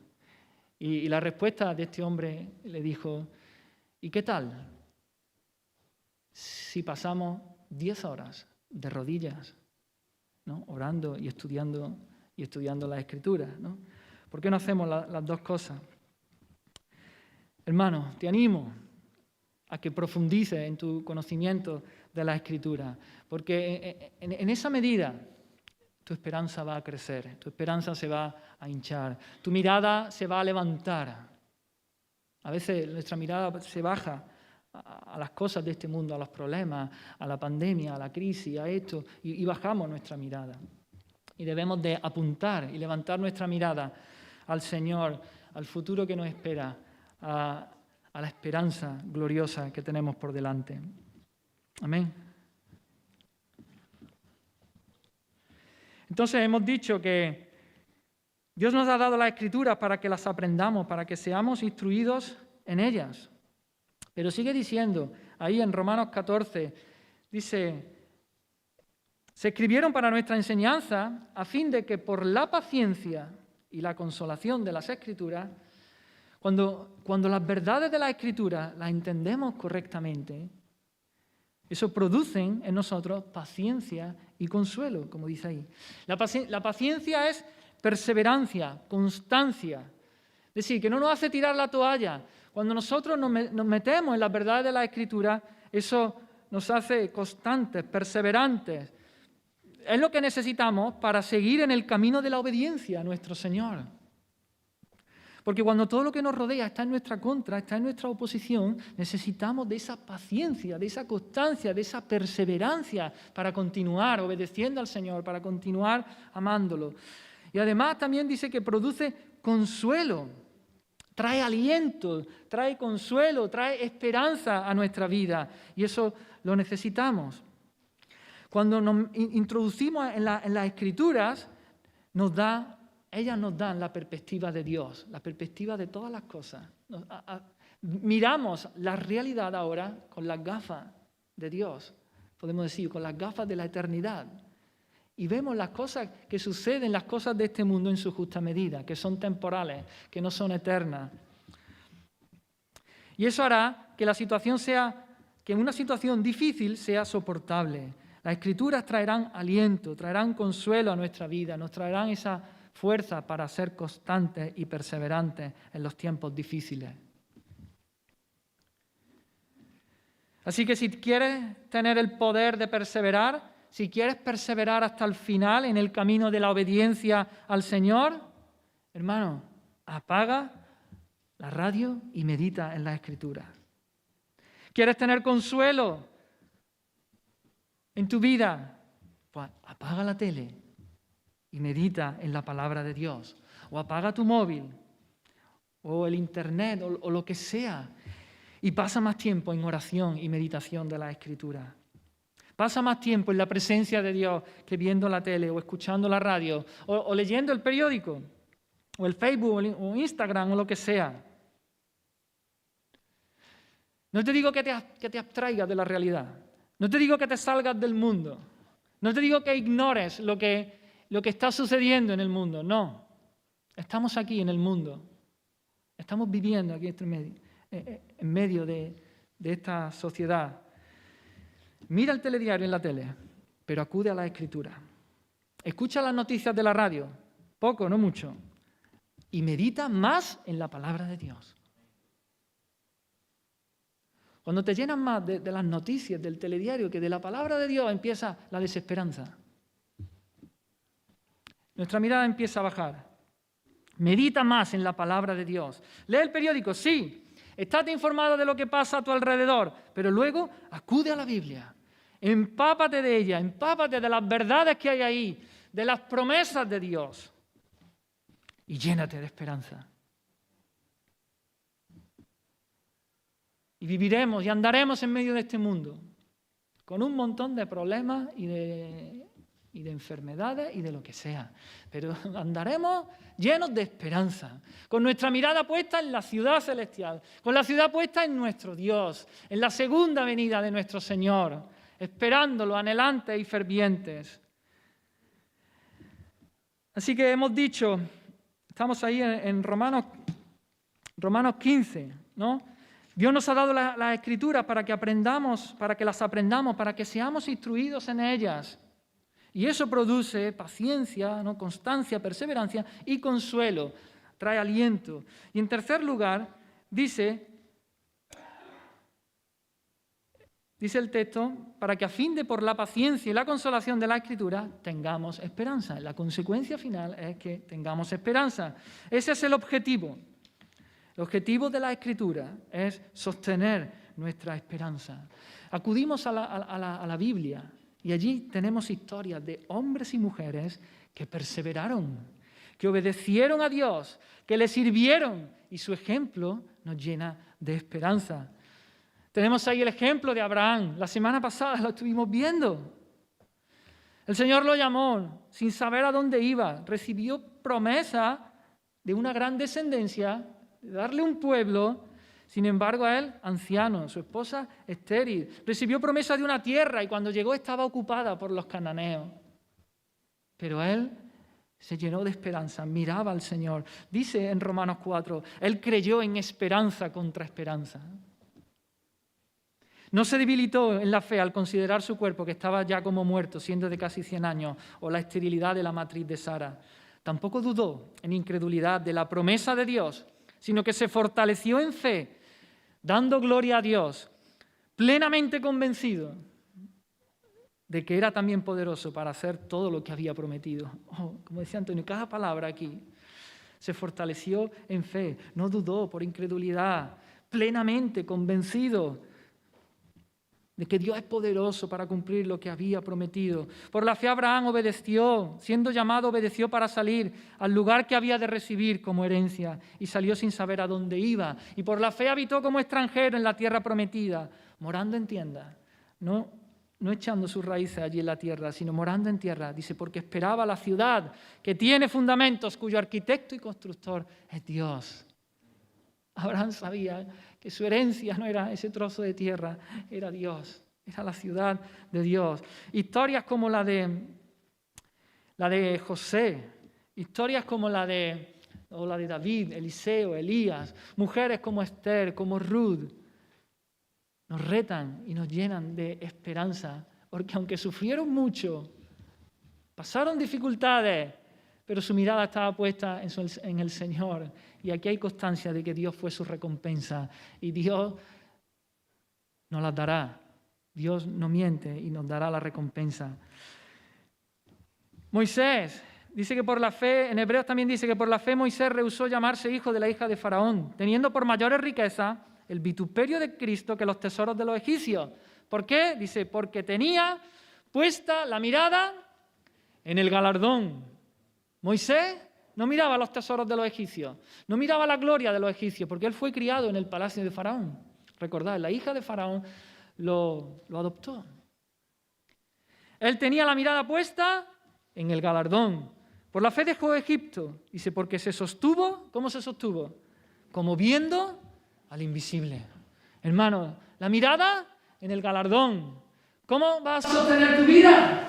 A: Y la respuesta de este hombre le dijo, ¿y qué tal si pasamos 10 horas de rodillas, ¿no? Orando y estudiando las Escrituras, ¿no? ¿Por qué no hacemos las dos cosas? Hermano, te animo a que profundices en tu conocimiento de la Escritura, porque en esa medida tu esperanza va a crecer, tu esperanza se va a hinchar, tu mirada se va a levantar. A veces nuestra mirada se baja a las cosas de este mundo, a los problemas, a la pandemia, a la crisis, a esto, y bajamos nuestra mirada. Y debemos de apuntar y levantar nuestra mirada al Señor, al futuro que nos espera, a la esperanza gloriosa que tenemos por delante. Amén. Entonces hemos dicho que Dios nos ha dado las Escrituras para que las aprendamos, para que seamos instruidos en ellas. Pero sigue diciendo, ahí en Romanos 14, dice, se escribieron para nuestra enseñanza a fin de que por la paciencia y la consolación de las Escrituras, cuando las verdades de las Escrituras las entendemos correctamente, eso produce en nosotros paciencia y consuelo, como dice ahí. La paciencia es perseverancia, constancia. Es decir, que no nos hace tirar la toalla. Cuando nosotros nos metemos en las verdades de la Escritura, eso nos hace constantes, perseverantes. Es lo que necesitamos para seguir en el camino de la obediencia a nuestro Señor. Porque cuando todo lo que nos rodea está en nuestra contra, está en nuestra oposición, necesitamos de esa paciencia, de esa constancia, de esa perseverancia para continuar obedeciendo al Señor, para continuar amándolo. Y además también dice que produce consuelo. trae aliento, trae consuelo, trae esperanza a nuestra vida. Y eso lo necesitamos. Cuando nos introducimos en las Escrituras, ellas nos dan la perspectiva de Dios, la perspectiva de todas las cosas. Miramos la realidad ahora con las gafas de Dios, podemos decir, con las gafas de la eternidad. Y vemos las cosas que suceden, las cosas de este mundo en su justa medida, que son temporales, que no son eternas. Y eso hará que que una situación difícil sea soportable. Las Escrituras traerán aliento, traerán consuelo a nuestra vida, nos traerán esa fuerza para ser constantes y perseverantes en los tiempos difíciles. Así que si quieres tener el poder de perseverar, si quieres perseverar hasta el final en el camino de la obediencia al Señor, hermano, apaga la radio y medita en las Escrituras. ¿Quieres tener consuelo en tu vida? Pues apaga la tele y medita en la palabra de Dios. O apaga tu móvil, o el internet, o lo que sea. Y pasa más tiempo en oración y meditación de las Escrituras. Pasa más tiempo en la presencia de Dios que viendo la tele o escuchando la radio o leyendo el periódico o el Facebook o Instagram o lo que sea. No te digo que te abstraigas de la realidad. No te digo que te salgas del mundo. No te digo que ignores lo que está sucediendo en el mundo. No. Estamos aquí en el mundo. Estamos viviendo aquí en medio de esta sociedad. Mira el telediario en la tele, pero acude a la Escritura. Escucha las noticias de la radio, poco, no mucho, y medita más en la palabra de Dios. Cuando te llenas más de las noticias del telediario que de la palabra de Dios, empieza la desesperanza. Nuestra mirada empieza a bajar. Medita más en la palabra de Dios. Lee el periódico, sí. Estate informado de lo que pasa a tu alrededor, pero luego acude a la Biblia. Empápate de ella, empápate de las verdades que hay ahí, de las promesas de Dios y llénate de esperanza. Y viviremos y andaremos en medio de este mundo con un montón de problemas y de enfermedades y de lo que sea. Pero andaremos llenos de esperanza, con nuestra mirada puesta en la ciudad celestial, con la ciudad puesta en nuestro Dios, en la segunda venida de nuestro Señor, esperándolo, anhelantes y fervientes. Así que hemos dicho, estamos ahí en Romanos 15, ¿no? Dios nos ha dado las Escrituras para que aprendamos, para que las aprendamos, para que seamos instruidos en ellas. Y eso produce paciencia, ¿no? Constancia, perseverancia y consuelo, trae aliento. Y en tercer lugar, dice el texto, para que a fin de por la paciencia y la consolación de la Escritura tengamos esperanza. La consecuencia final es que tengamos esperanza. Ese es el objetivo. El objetivo de la Escritura es sostener nuestra esperanza. Acudimos a la Biblia. Y allí tenemos historias de hombres y mujeres que perseveraron, que obedecieron a Dios, que le sirvieron, y su ejemplo nos llena de esperanza. Tenemos ahí el ejemplo de Abraham. La semana pasada lo estuvimos viendo. El Señor lo llamó sin saber a dónde iba. Recibió promesa de una gran descendencia, de darle un pueblo. Sin embargo, a él, anciano, su esposa estéril, recibió promesa de una tierra y cuando llegó estaba ocupada por los cananeos. Pero él se llenó de esperanza, miraba al Señor. Dice en Romanos 4, él creyó en esperanza contra esperanza. No se debilitó en la fe al considerar su cuerpo, que estaba ya como muerto, siendo de casi 100 años, o la esterilidad de la matriz de Sara. Tampoco dudó en incredulidad de la promesa de Dios, sino que se fortaleció en fe, dando gloria a Dios, plenamente convencido de que era también poderoso para hacer todo lo que había prometido. Como decía Antonio, cada palabra aquí. Se fortaleció en fe, no dudó por incredulidad, plenamente convencido. de que Dios es poderoso para cumplir lo que había prometido. Por la fe Abraham obedeció, siendo llamado obedeció para salir al lugar que había de recibir como herencia y salió sin saber a dónde iba. Y por la fe habitó como extranjero en la tierra prometida, morando en tiendas, no echando sus raíces allí en la tierra, sino morando en tierra. Dice, porque esperaba la ciudad que tiene fundamentos, cuyo arquitecto y constructor es Dios. Abraham sabía que su herencia no era ese trozo de tierra, era Dios, era la ciudad de Dios. Historias como la de José, historias como la de David, Eliseo, Elías, mujeres como Esther, como Ruth, nos retan y nos llenan de esperanza, porque aunque sufrieron mucho, pasaron dificultades, pero su mirada estaba puesta en el Señor. Y aquí hay constancia de que Dios fue su recompensa y Dios nos las dará. Dios no miente y nos dará la recompensa. Moisés dice que por la fe, en Hebreos también dice que por la fe Moisés rehusó llamarse hijo de la hija de Faraón, teniendo por mayores riquezas el vituperio de Cristo que los tesoros de los egipcios. ¿Por qué? Dice, porque tenía puesta la mirada en el galardón. Moisés no miraba los tesoros de los egipcios, no miraba la gloria de los egipcios, porque él fue criado en el palacio de Faraón. Recordad, la hija de Faraón lo adoptó. Él tenía la mirada puesta en el galardón. Por la fe dejó Egipto. Dice, porque se sostuvo. ¿Cómo se sostuvo? Como viendo al invisible. Hermano, la mirada en el galardón. ¿Cómo vas a sostener tu vida?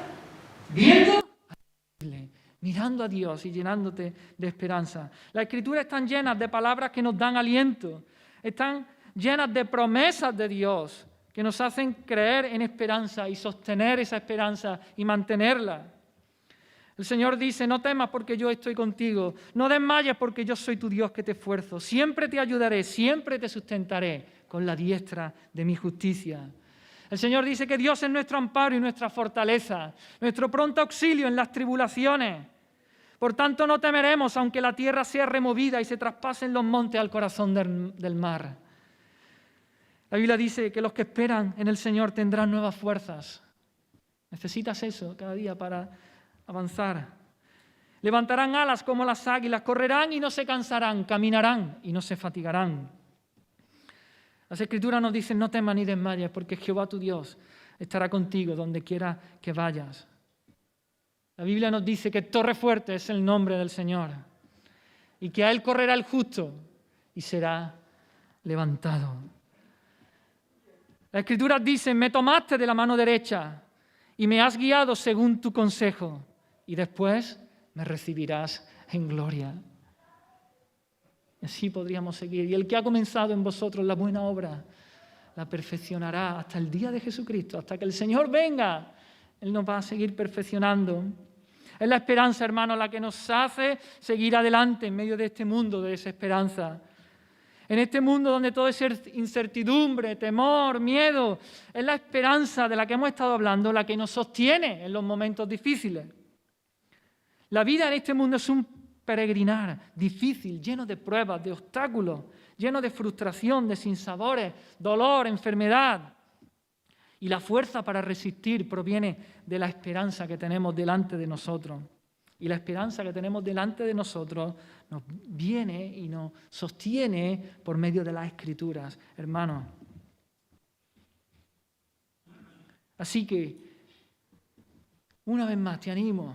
A: Viendo al invisible, mirando a Dios y llenándote de esperanza. Las Escrituras están llenas de palabras que nos dan aliento. Están llenas de promesas de Dios que nos hacen creer en esperanza y sostener esa esperanza y mantenerla. El Señor dice, no temas porque yo estoy contigo, no desmayes porque yo soy tu Dios que te esfuerzo, siempre te ayudaré, siempre te sustentaré con la diestra de mi justicia. El Señor dice que Dios es nuestro amparo y nuestra fortaleza, nuestro pronto auxilio en las tribulaciones. Por tanto no temeremos aunque la tierra sea removida y se traspasen los montes al corazón del mar. La Biblia dice que los que esperan en el Señor tendrán nuevas fuerzas. Necesitas eso cada día para avanzar. Levantarán alas como las águilas, correrán y no se cansarán, caminarán y no se fatigarán. Las Escrituras nos dicen, no temas ni desmayes, porque Jehová tu Dios estará contigo donde quiera que vayas. La Biblia nos dice que torre fuerte es el nombre del Señor y que a Él correrá el justo y será levantado. Las Escrituras dicen, me tomaste de la mano derecha y me has guiado según tu consejo y después me recibirás en gloria. Y así podríamos seguir. Y el que ha comenzado en vosotros la buena obra, la perfeccionará hasta el día de Jesucristo, hasta que el Señor venga. Él nos va a seguir perfeccionando. Es la esperanza, hermano, la que nos hace seguir adelante en medio de este mundo de desesperanza. En este mundo donde todo es incertidumbre, temor, miedo, es la esperanza de la que hemos estado hablando la que nos sostiene en los momentos difíciles. La vida en este mundo es un peregrinar difícil, lleno de pruebas, de obstáculos, lleno de frustración, de sinsabores, dolor, enfermedad. Y la fuerza para resistir proviene de la esperanza que tenemos delante de nosotros. Y la esperanza que tenemos delante de nosotros nos viene y nos sostiene por medio de las Escrituras, hermanos. Así que, una vez más, te animo.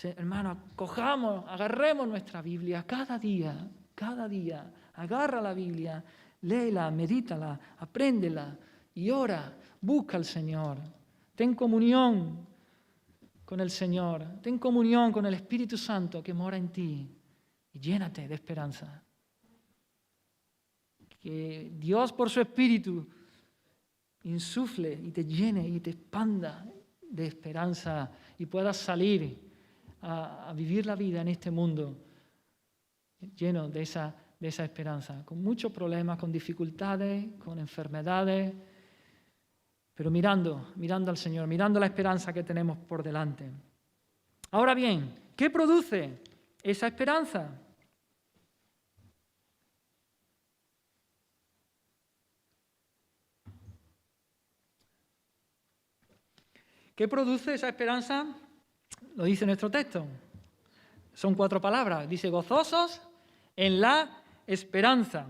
A: Hermanos, cojamos, agarremos nuestra Biblia cada día, agarra la Biblia, léela, medítala, apréndela y ora, busca al Señor, ten comunión con el Señor, ten comunión con el Espíritu Santo que mora en ti y llénate de esperanza. Que Dios por su Espíritu insufle y te llene y te expanda de esperanza y puedas salir a vivir la vida en este mundo lleno de esa esperanza, con muchos problemas, con dificultades, con enfermedades, pero mirando al Señor, mirando la esperanza que tenemos por delante. Ahora bien, ¿qué produce esa esperanza? ¿Qué produce esa esperanza? Lo dice nuestro texto. Son 4 palabras. Dice, gozosos en la esperanza.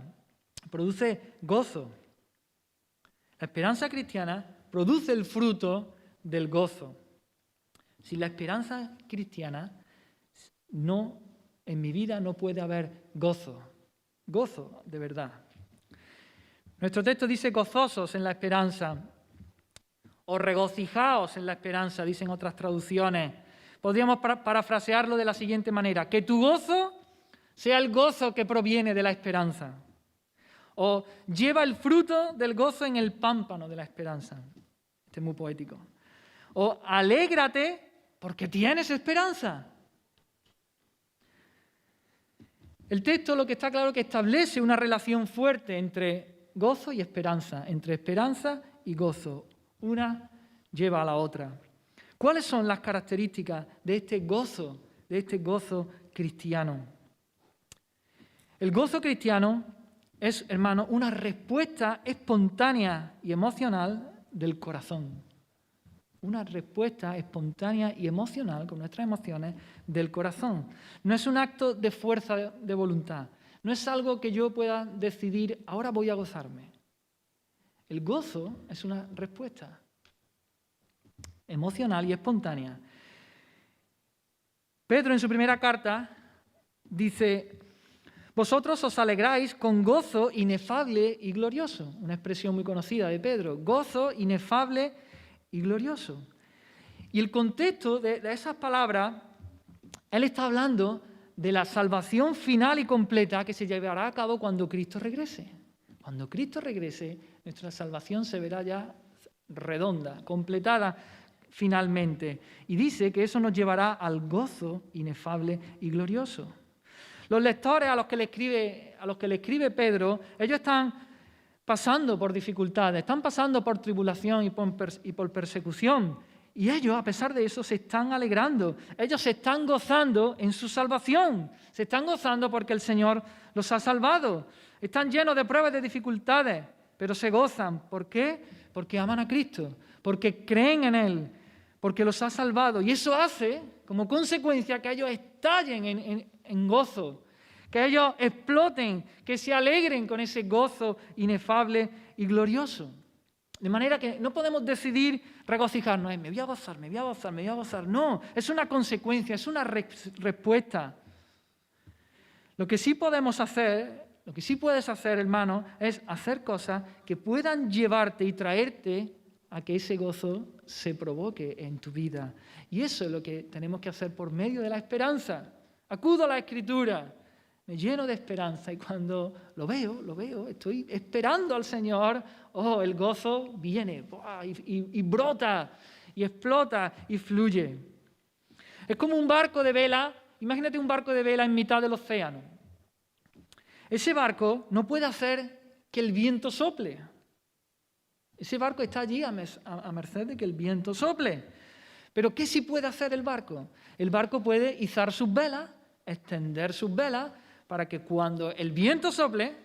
A: Produce gozo. La esperanza cristiana produce el fruto del gozo. Sin la esperanza cristiana, en mi vida no puede haber gozo. Gozo de verdad. Nuestro texto dice gozosos en la esperanza. O regocijaos en la esperanza, dicen otras traducciones. Podríamos parafrasearlo de la siguiente manera. Que tu gozo sea el gozo que proviene de la esperanza. O lleva el fruto del gozo en el pámpano de la esperanza. Este es muy poético. O alégrate porque tienes esperanza. El texto lo que está claro es que establece una relación fuerte entre gozo y esperanza, entre esperanza y gozo. Una lleva a la otra. ¿Cuáles son las características de este gozo cristiano? El gozo cristiano es, hermano, una respuesta espontánea y emocional del corazón. Una respuesta espontánea y emocional con nuestras emociones del corazón. No es un acto de fuerza de voluntad. No es algo que yo pueda decidir, ahora voy a gozarme. El gozo es una respuesta emocional y espontánea. Pedro en su primera carta dice, vosotros os alegráis con gozo inefable y glorioso. Una expresión muy conocida de Pedro. Gozo inefable y glorioso. Y el contexto de esas palabras, él está hablando de la salvación final y completa que se llevará a cabo cuando Cristo regrese. Cuando Cristo regrese, nuestra salvación se verá ya redonda, completada finalmente. Y dice que eso nos llevará al gozo inefable y glorioso. Los lectores a los que le escribe Pedro, ellos están pasando por dificultades, están pasando por tribulación y por persecución. Y ellos, a pesar de eso, se están alegrando. Ellos se están gozando en su salvación. Se están gozando porque el Señor los ha salvado. Están llenos de pruebas y de dificultades, pero se gozan. ¿Por qué? Porque aman a Cristo, porque creen en Él, porque los ha salvado. Y eso hace, como consecuencia, que ellos estallen en gozo, que ellos exploten, que se alegren con ese gozo inefable y glorioso. De manera que no podemos decidir regocijarnos, me voy a gozar, me voy a gozar, me voy a gozar. No, es una consecuencia, es una respuesta. Lo que sí podemos hacer, lo que sí puedes hacer, hermano, es hacer cosas que puedan llevarte y traerte a que ese gozo se provoque en tu vida. Y eso es lo que tenemos que hacer por medio de la esperanza. Acudo a la Escritura, me lleno de esperanza y cuando lo veo, estoy esperando al Señor, el gozo viene y brota y explota y fluye. Es como un barco de vela, imagínate un barco de vela en mitad del océano. Ese barco no puede hacer que el viento sople. Ese barco está allí a merced de que el viento sople. Pero ¿qué sí puede hacer el barco? El barco puede izar sus velas, extender sus velas, para que cuando el viento sople,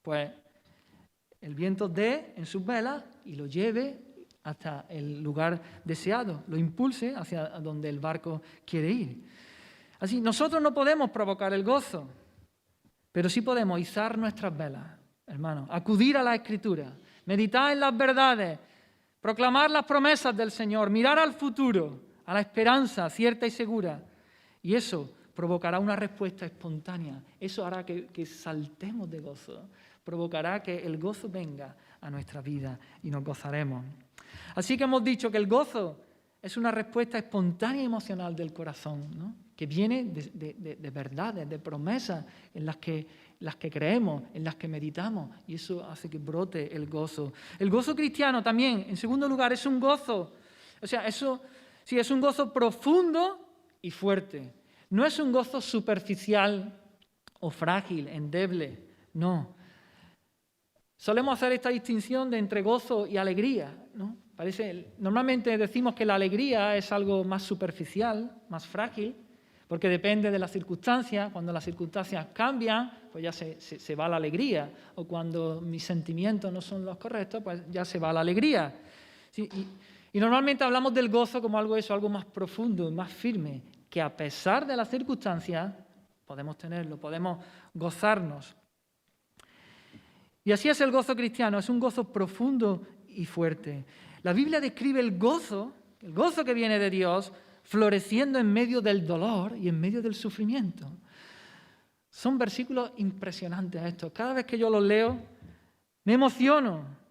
A: pues el viento dé en sus velas y lo lleve hasta el lugar deseado, lo impulse hacia donde el barco quiere ir. Así, nosotros no podemos provocar el gozo, pero sí podemos izar nuestras velas, hermanos, acudir a la Escritura, meditar en las verdades, proclamar las promesas del Señor, mirar al futuro, a la esperanza cierta y segura, y eso provocará una respuesta espontánea. Eso hará que saltemos de gozo. Provocará que el gozo venga a nuestra vida y nos gozaremos. Así que hemos dicho que el gozo es una respuesta espontánea y emocional del corazón, ¿no? Que viene de verdades, de promesas en las que creemos, en las que meditamos. Y eso hace que brote el gozo. El gozo cristiano también, en segundo lugar, es un gozo. O sea, eso sí, es un gozo profundo y fuerte. No es un gozo superficial o frágil, endeble, no. Solemos hacer esta distinción de entre gozo y alegría, ¿no? Normalmente decimos que la alegría es algo más superficial, más frágil, porque depende de las circunstancias. Cuando las circunstancias cambian, pues ya se va la alegría. O cuando mis sentimientos no son los correctos, pues ya se va la alegría. ¿Sí? Y Y normalmente hablamos del gozo como algo más profundo, más firme, que a pesar de las circunstancias podemos tenerlo, podemos gozarnos. Y así es el gozo cristiano, es un gozo profundo y fuerte. La Biblia describe el gozo que viene de Dios, floreciendo en medio del dolor y en medio del sufrimiento. Son versículos impresionantes estos. Cada vez que yo los leo, me emociono.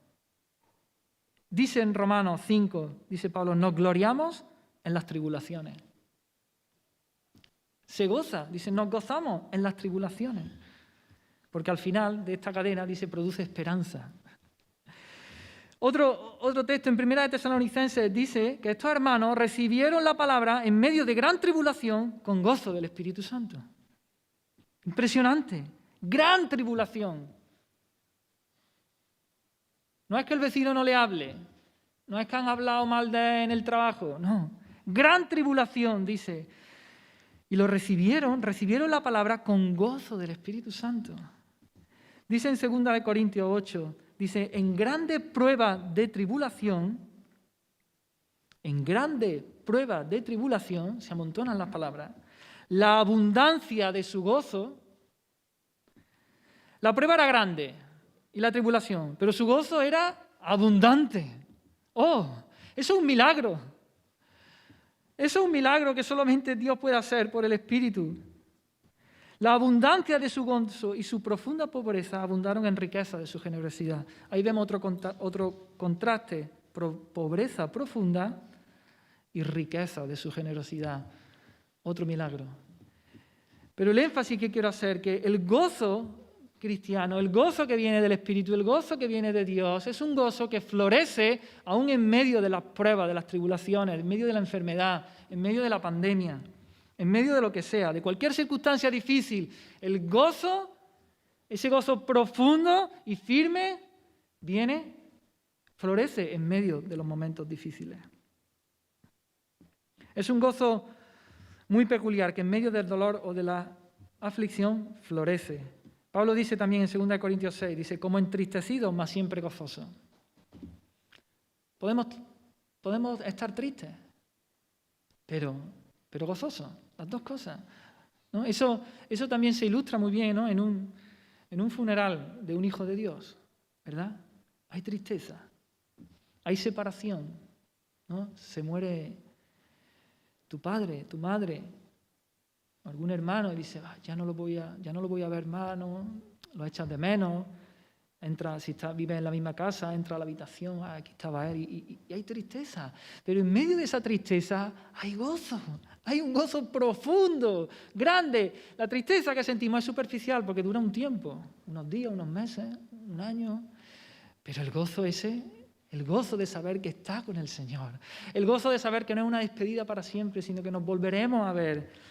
A: Dice en Romanos 5, dice Pablo, nos gloriamos en las tribulaciones. Se goza, dice, nos gozamos en las tribulaciones. Porque al final de esta cadena, dice, produce esperanza. Otro texto en 1 Tesalonicenses dice que estos hermanos recibieron la palabra en medio de gran tribulación con gozo del Espíritu Santo. Impresionante. Gran tribulación. No es que el vecino no le hable, no es que han hablado mal de él en el trabajo, no. Gran tribulación, dice. Y lo recibieron la palabra con gozo del Espíritu Santo. Dice en 2 Corintios 8, dice, en grande prueba de tribulación, se amontonan las palabras, la abundancia de su gozo, la prueba era grande y la tribulación, pero su gozo era abundante. ¡Oh! Eso es un milagro. Eso es un milagro que solamente Dios puede hacer por el Espíritu. La abundancia de su gozo y su profunda pobreza abundaron en riqueza de su generosidad. Ahí vemos otro contraste, pobreza profunda y riqueza de su generosidad. Otro milagro. Pero el énfasis que quiero hacer, que el gozo cristiano, el gozo que viene del Espíritu, el gozo que viene de Dios, es un gozo que florece aún en medio de las pruebas, de las tribulaciones, en medio de la enfermedad, en medio de la pandemia, en medio de lo que sea, de cualquier circunstancia difícil. El gozo, ese gozo profundo y firme, florece en medio de los momentos difíciles. Es un gozo muy peculiar que en medio del dolor o de la aflicción florece. Pablo dice también en 2 Corintios 6, dice, como entristecidos, mas siempre gozosos. Podemos estar tristes, pero gozosos, las dos cosas, ¿no? Eso también se ilustra muy bien, ¿no? en un funeral de un hijo de Dios, ¿verdad? Hay tristeza, hay separación, ¿no? Se muere tu padre, tu madre, algún hermano y dice, ya no lo voy a ver más, ¿no? Lo echas de menos. Entra, vive en la misma casa, entra a la habitación, aquí estaba él, y hay tristeza. Pero en medio de esa tristeza hay gozo, hay un gozo profundo, grande. La tristeza que sentimos es superficial porque dura un tiempo, unos días, unos meses, un año. Pero el gozo ese, el gozo de saber que está con el Señor, el gozo de saber que no es una despedida para siempre, sino que nos volveremos a ver.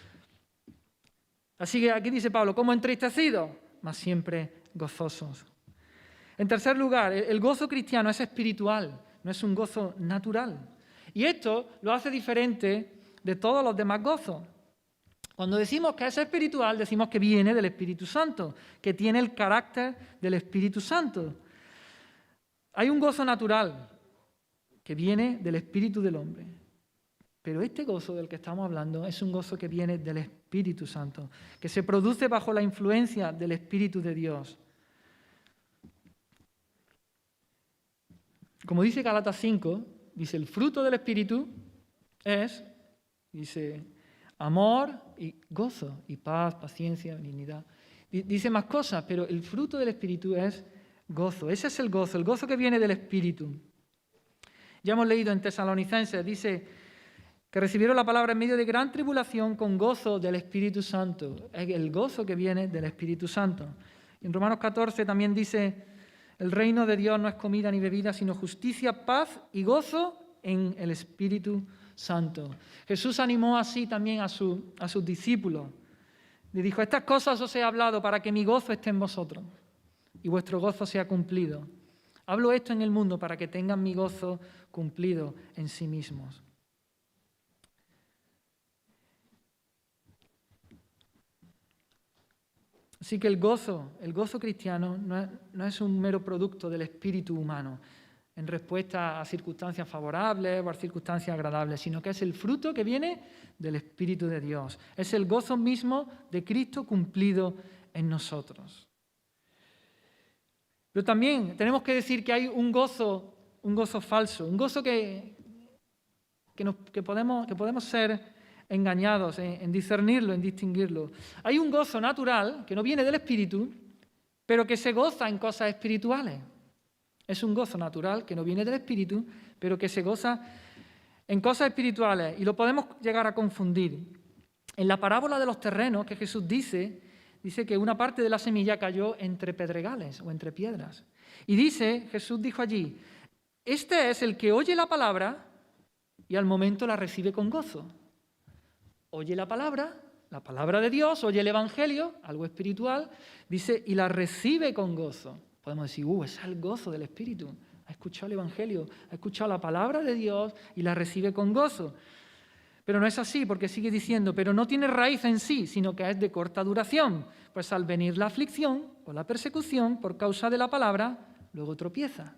A: Así que aquí dice Pablo, como entristecidos, mas siempre gozosos. En tercer lugar, el gozo cristiano es espiritual, no es un gozo natural. Y esto lo hace diferente de todos los demás gozos. Cuando decimos que es espiritual, decimos que viene del Espíritu Santo, que tiene el carácter del Espíritu Santo. Hay un gozo natural que viene del espíritu del hombre. Pero este gozo del que estamos hablando es un gozo que viene del Espíritu Santo, que se produce bajo la influencia del Espíritu de Dios. Como dice Gálatas 5, dice, el fruto del Espíritu es, dice, amor y gozo, y paz, paciencia, benignidad. Dice más cosas, pero el fruto del Espíritu es gozo. Ese es el gozo que viene del Espíritu. Ya hemos leído en Tesalonicenses, dice que recibieron la palabra en medio de gran tribulación con gozo del Espíritu Santo. Es el gozo que viene del Espíritu Santo. En Romanos 14 también dice, el reino de Dios no es comida ni bebida, sino justicia, paz y gozo en el Espíritu Santo. Jesús animó así también a sus discípulos. Le dijo, estas cosas os he hablado para que mi gozo esté en vosotros y vuestro gozo sea cumplido. Hablo esto en el mundo para que tengan mi gozo cumplido en sí mismos. Así que el gozo cristiano no es un mero producto del espíritu humano. en respuesta a circunstancias favorables o a circunstancias agradables, sino que es el fruto que viene del Espíritu de Dios. Es el gozo mismo de Cristo cumplido en nosotros. Pero también tenemos que decir que hay un gozo falso, un gozo que podemos ser engañados en discernirlo, en distinguirlo. Hay un gozo natural que no viene del Espíritu, pero que se goza en cosas espirituales. Es un gozo natural que no viene del Espíritu, pero que se goza en cosas espirituales. Y lo podemos llegar a confundir. En la parábola de los terrenos que Jesús dice que una parte de la semilla cayó entre pedregales o entre piedras. Y Jesús dijo allí, este es el que oye la palabra y al momento la recibe con gozo. Oye la palabra de Dios, oye el Evangelio, algo espiritual, y la recibe con gozo. Podemos decir, es el gozo del Espíritu. Ha escuchado el Evangelio, ha escuchado la palabra de Dios y la recibe con gozo. Pero no es así, porque sigue diciendo, pero no tiene raíz en sí, sino que es de corta duración. Pues al venir la aflicción o la persecución por causa de la palabra, luego tropieza.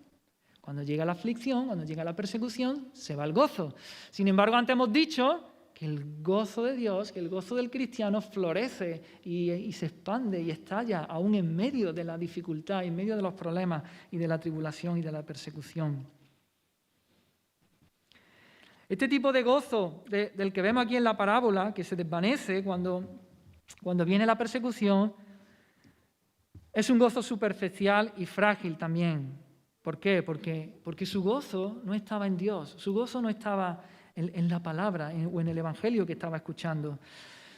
A: Cuando llega la aflicción, cuando llega la persecución, se va el gozo. Sin embargo, antes hemos dicho que el gozo de Dios, que el gozo del cristiano florece y se expande y estalla aún en medio de la dificultad, en medio de los problemas y de la tribulación y de la persecución. Este tipo de gozo del que vemos aquí en la parábola, que se desvanece cuando viene la persecución, es un gozo superficial y frágil también. ¿Por qué? Porque su gozo no estaba en Dios, su gozo no estaba en la palabra o en el Evangelio que estaba escuchando.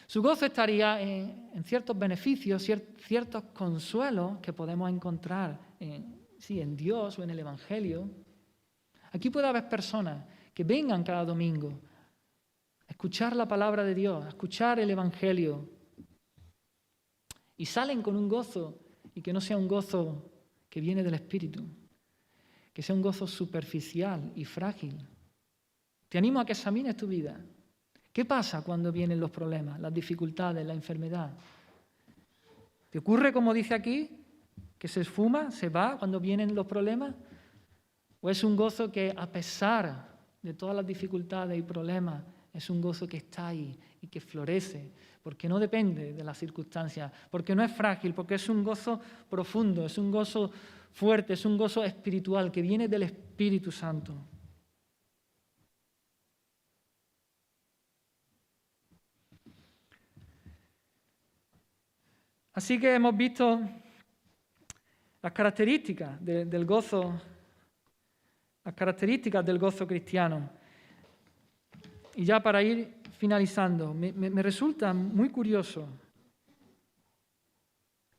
A: Su gozo estaría en ciertos beneficios, ciertos consuelos que podemos encontrar en Dios o en el Evangelio. Aquí puede haber personas que vengan cada domingo a escuchar la palabra de Dios, a escuchar el Evangelio y salen con un gozo y que no sea un gozo que viene del Espíritu, que sea un gozo superficial y frágil. Te animo a que examines tu vida. ¿Qué pasa cuando vienen los problemas, las dificultades, la enfermedad? ¿Te ocurre, como dice aquí, que se esfuma, se va cuando vienen los problemas? ¿O es un gozo que, a pesar de todas las dificultades y problemas, es un gozo que está ahí y que florece, porque no depende de las circunstancias, porque no es frágil, porque es un gozo profundo, es un gozo fuerte, es un gozo espiritual que viene del Espíritu Santo? Así que hemos visto las características del gozo, las características del gozo cristiano. Y ya para ir finalizando, me resulta muy curioso.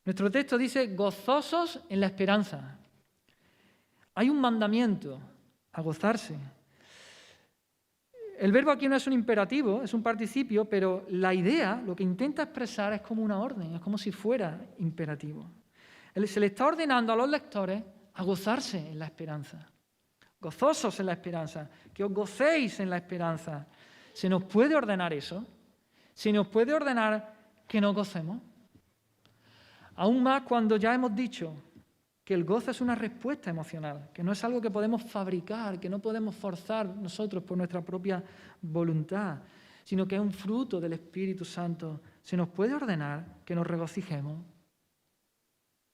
A: Nuestro texto dice, gozosos en la esperanza. Hay un mandamiento a gozarse. El verbo aquí no es un imperativo, es un participio, pero la idea, lo que intenta expresar es como una orden, es como si fuera imperativo. Se le está ordenando a los lectores a gozarse en la esperanza. Gozosos en la esperanza, que os gocéis en la esperanza. ¿Se nos puede ordenar eso? ¿Se nos puede ordenar que nos gocemos? Aún más cuando ya hemos dicho que el gozo es una respuesta emocional, que no es algo que podemos fabricar, que no podemos forzar nosotros por nuestra propia voluntad, sino que es un fruto del Espíritu Santo. ¿Se nos puede ordenar que nos regocijemos?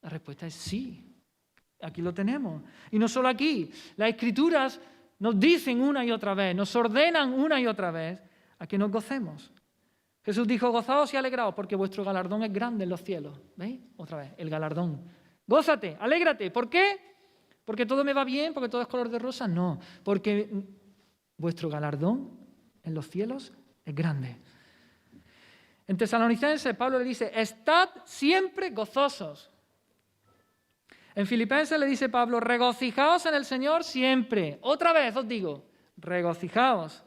A: La respuesta es sí. Aquí lo tenemos. Y no solo aquí, las Escrituras nos dicen una y otra vez, nos ordenan una y otra vez a que nos gocemos. Jesús dijo, gozaos y alegraos, porque vuestro galardón es grande en los cielos. ¿Veis? Otra vez, el galardón. Gózate, alégrate. ¿Por qué? ¿Porque todo me va bien? ¿Porque todo es color de rosa? No, porque vuestro galardón en los cielos es grande. En Tesalonicenses, Pablo le dice, estad siempre gozosos. En Filipenses le dice Pablo, regocijaos en el Señor siempre. Otra vez os digo, regocijaos.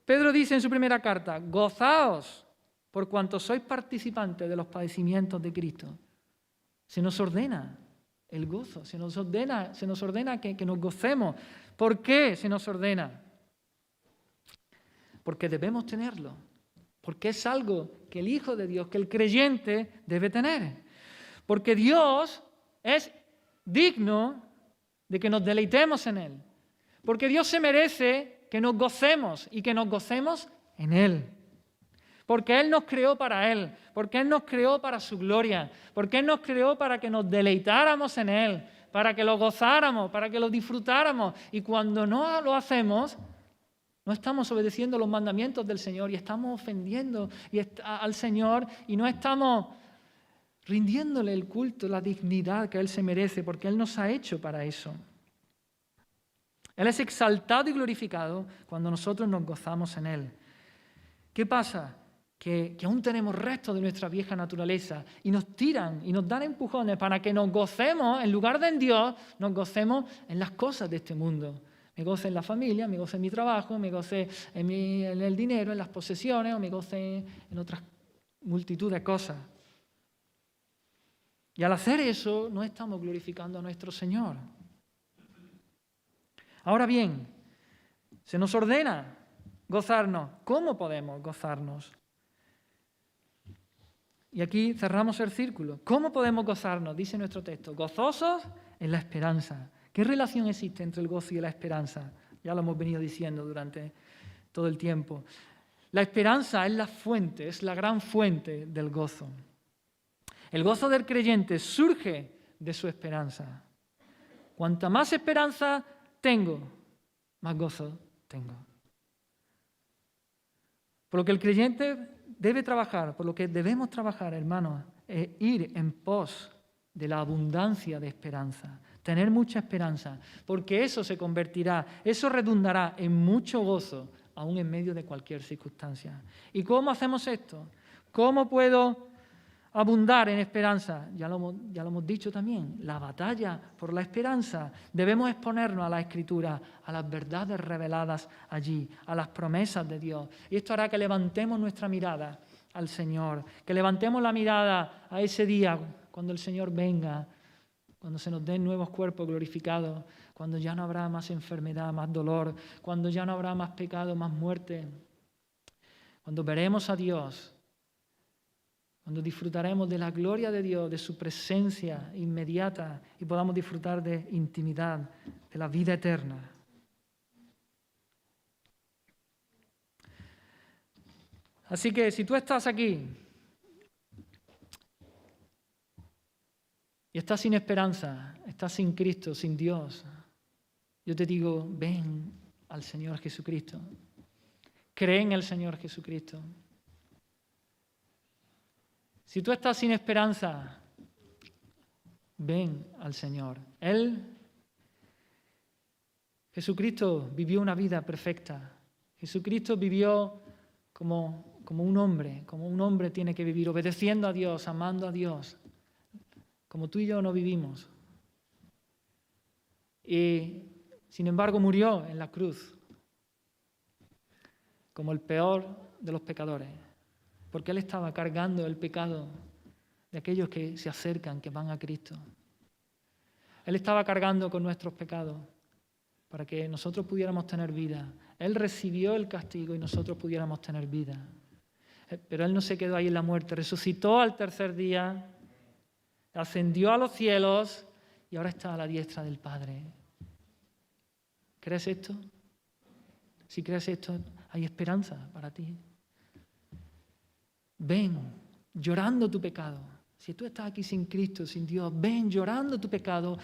A: Pedro dice en su primera carta, gozaos por cuanto sois participantes de los padecimientos de Cristo. Se nos ordena el gozo, se nos ordena que nos gocemos. ¿Por qué se nos ordena? Porque debemos tenerlo, porque es algo que el Hijo de Dios, que el creyente debe tener. Porque Dios es digno de que nos deleitemos en Él. Porque Dios se merece que nos gocemos y que nos gocemos en Él. Porque Él nos creó para Él, porque Él nos creó para su gloria, porque Él nos creó para que nos deleitáramos en Él, para que lo gozáramos, para que lo disfrutáramos. Y cuando no lo hacemos, no estamos obedeciendo los mandamientos del Señor y estamos ofendiendo al Señor y no estamos rindiéndole el culto, la dignidad que Él se merece, porque Él nos ha hecho para eso. Él es exaltado y glorificado cuando nosotros nos gozamos en Él. ¿Qué pasa? Que aún tenemos restos de nuestra vieja naturaleza y nos tiran y nos dan empujones para que nos gocemos, en lugar de en Dios, nos gocemos en las cosas de este mundo. Me goce en la familia, me goce en mi trabajo, me goce en el dinero, en las posesiones, o me goce en otras multitud de cosas. Y al hacer eso, no estamos glorificando a nuestro Señor. Ahora bien, se nos ordena gozarnos. ¿Cómo podemos gozarnos? Y aquí cerramos el círculo. ¿Cómo podemos gozarnos? Dice nuestro texto. Gozosos en la esperanza. ¿Qué relación existe entre el gozo y la esperanza? Ya lo hemos venido diciendo durante todo el tiempo. La esperanza es la fuente, es la gran fuente del gozo. El gozo del creyente surge de su esperanza. Cuanta más esperanza tengo, más gozo tengo. Por lo que el creyente debe trabajar, por lo que debemos trabajar, hermanos, es ir en pos de la abundancia de esperanza. Tener mucha esperanza, porque eso se convertirá, eso redundará en mucho gozo, aún en medio de cualquier circunstancia. ¿Y cómo hacemos esto? ¿Cómo puedo abundar en esperanza? Ya lo hemos dicho también, la batalla por la esperanza. Debemos exponernos a la Escritura, a las verdades reveladas allí, a las promesas de Dios. Y esto hará que levantemos nuestra mirada al Señor, que levantemos la mirada a ese día cuando el Señor venga, cuando se nos den nuevos cuerpos glorificados, cuando ya no habrá más enfermedad, más dolor, cuando ya no habrá más pecado, más muerte, cuando veremos a Dios, cuando disfrutaremos de la gloria de Dios, de su presencia inmediata y podamos disfrutar de intimidad, de la vida eterna. Así que si tú estás aquí y estás sin esperanza, estás sin Cristo, sin Dios, yo te digo, ven al Señor Jesucristo. Cree en el Señor Jesucristo. Si tú estás sin esperanza, ven al Señor. Jesucristo vivió una vida perfecta. Jesucristo vivió como un hombre tiene que vivir, obedeciendo a Dios, amando a Dios, como tú y yo no vivimos. Y sin embargo murió en la cruz, como el peor de los pecadores, porque Él estaba cargando el pecado de aquellos que se acercan, que van a Cristo. Él estaba cargando con nuestros pecados para que nosotros pudiéramos tener vida. Él recibió el castigo y nosotros pudiéramos tener vida. Pero Él no se quedó ahí en la muerte, resucitó al tercer día, ascendió a los cielos y ahora está a la diestra del Padre. ¿Crees esto? Si crees esto, hay esperanza para ti. Ven llorando tu pecado. Si tú estás aquí sin Cristo, sin Dios, ven llorando tu pecado,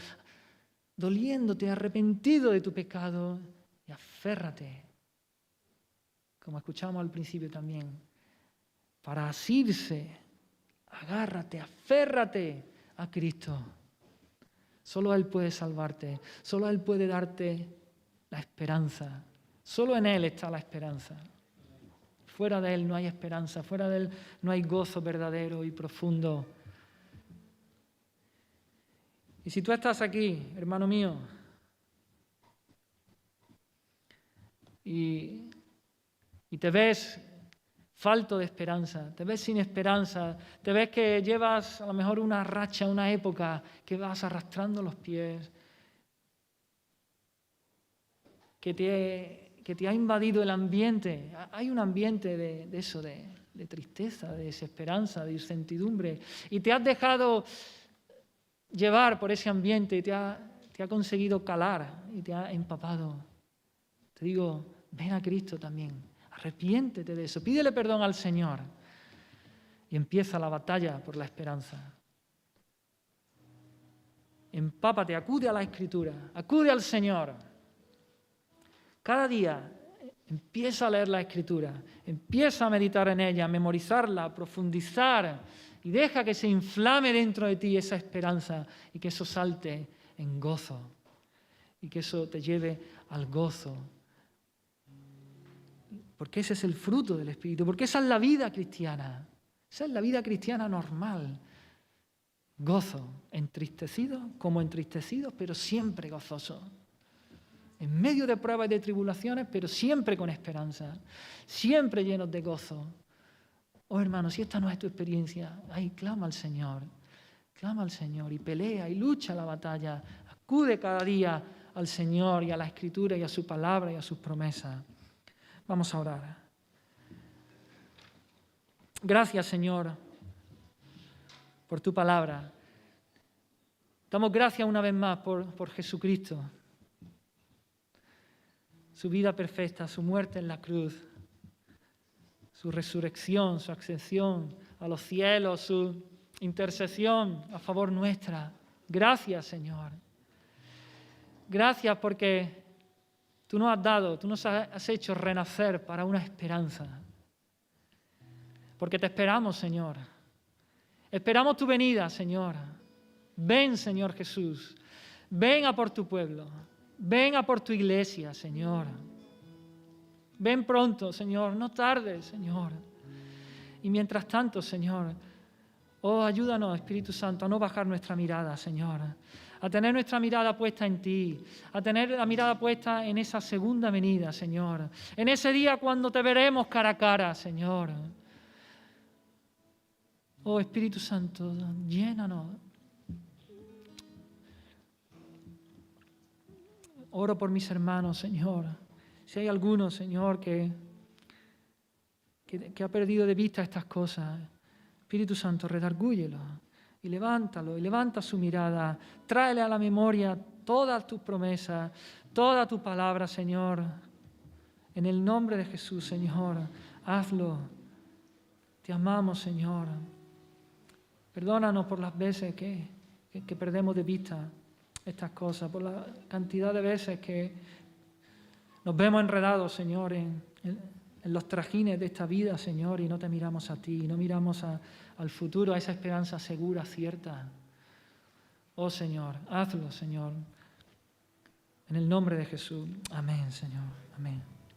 A: doliéndote, arrepentido de tu pecado y aférrate, como escuchamos al principio también, para asirse, agárrate, aférrate a Cristo. Solo Él puede salvarte, solo Él puede darte la esperanza. Solo en Él está la esperanza. Fuera de Él no hay esperanza, fuera de Él no hay gozo verdadero y profundo. Y si tú estás aquí, hermano mío, y te ves falto de esperanza, te ves sin esperanza, te ves que llevas a lo mejor una racha, una época que vas arrastrando los pies, que te ha invadido el ambiente. Hay un ambiente de eso, de tristeza, de desesperanza, de incertidumbre, y te has dejado llevar por ese ambiente y te has te ha conseguido calar y te ha empapado. Te digo, ven a Cristo también, arrepiéntete de eso, pídele perdón al Señor y empieza la batalla por la esperanza. Empápate, acude a la Escritura, acude al Señor. Cada día empieza a leer la Escritura, empieza a meditar en ella, a memorizarla, a profundizar y deja que se inflame dentro de ti esa esperanza y que eso salte en gozo y que eso te lleve al gozo. Porque ese es el fruto del Espíritu, porque esa es la vida cristiana, esa es la vida cristiana normal. Gozo, entristecidos como entristecidos, pero siempre gozosos. En medio de pruebas y de tribulaciones, pero siempre con esperanza, siempre llenos de gozo. Oh, hermano, si esta no es tu experiencia, ay, clama al Señor y pelea y lucha la batalla. Acude cada día al Señor y a la Escritura y a su palabra y a sus promesas. Vamos a orar. Gracias, Señor, por tu palabra. Damos gracias una vez más por Jesucristo. Su vida perfecta, su muerte en la cruz, su resurrección, su ascensión a los cielos, su intercesión a favor nuestra. Gracias, Señor. Gracias porque tú nos has hecho renacer para una esperanza. Porque te esperamos, Señor. Esperamos tu venida, Señor. Ven, Señor Jesús. Ven a por tu pueblo. Ven a por tu iglesia, Señor. Ven pronto, Señor. No tardes, Señor. Y mientras tanto, Señor, oh, ayúdanos, Espíritu Santo, a no bajar nuestra mirada, Señor. A tener nuestra mirada puesta en ti. A tener la mirada puesta en esa segunda venida, Señor. En ese día cuando te veremos cara a cara, Señor. Oh, Espíritu Santo, llénanos. Oro por mis hermanos, Señor. Si hay alguno, Señor, que ha perdido de vista estas cosas, Espíritu Santo, redargúyelo y levántalo y levanta su mirada. Tráele a la memoria todas tus promesas, toda tu palabra, Señor. En el nombre de Jesús, Señor, hazlo. Te amamos, Señor. Perdónanos por las veces que perdemos de vista estas cosas, por la cantidad de veces que nos vemos enredados, Señor, en los trajines de esta vida, Señor, y no te miramos a ti, no miramos al futuro, a esa esperanza segura, cierta. Oh, Señor, hazlo, Señor. En el nombre de Jesús. Amén, Señor. Amén.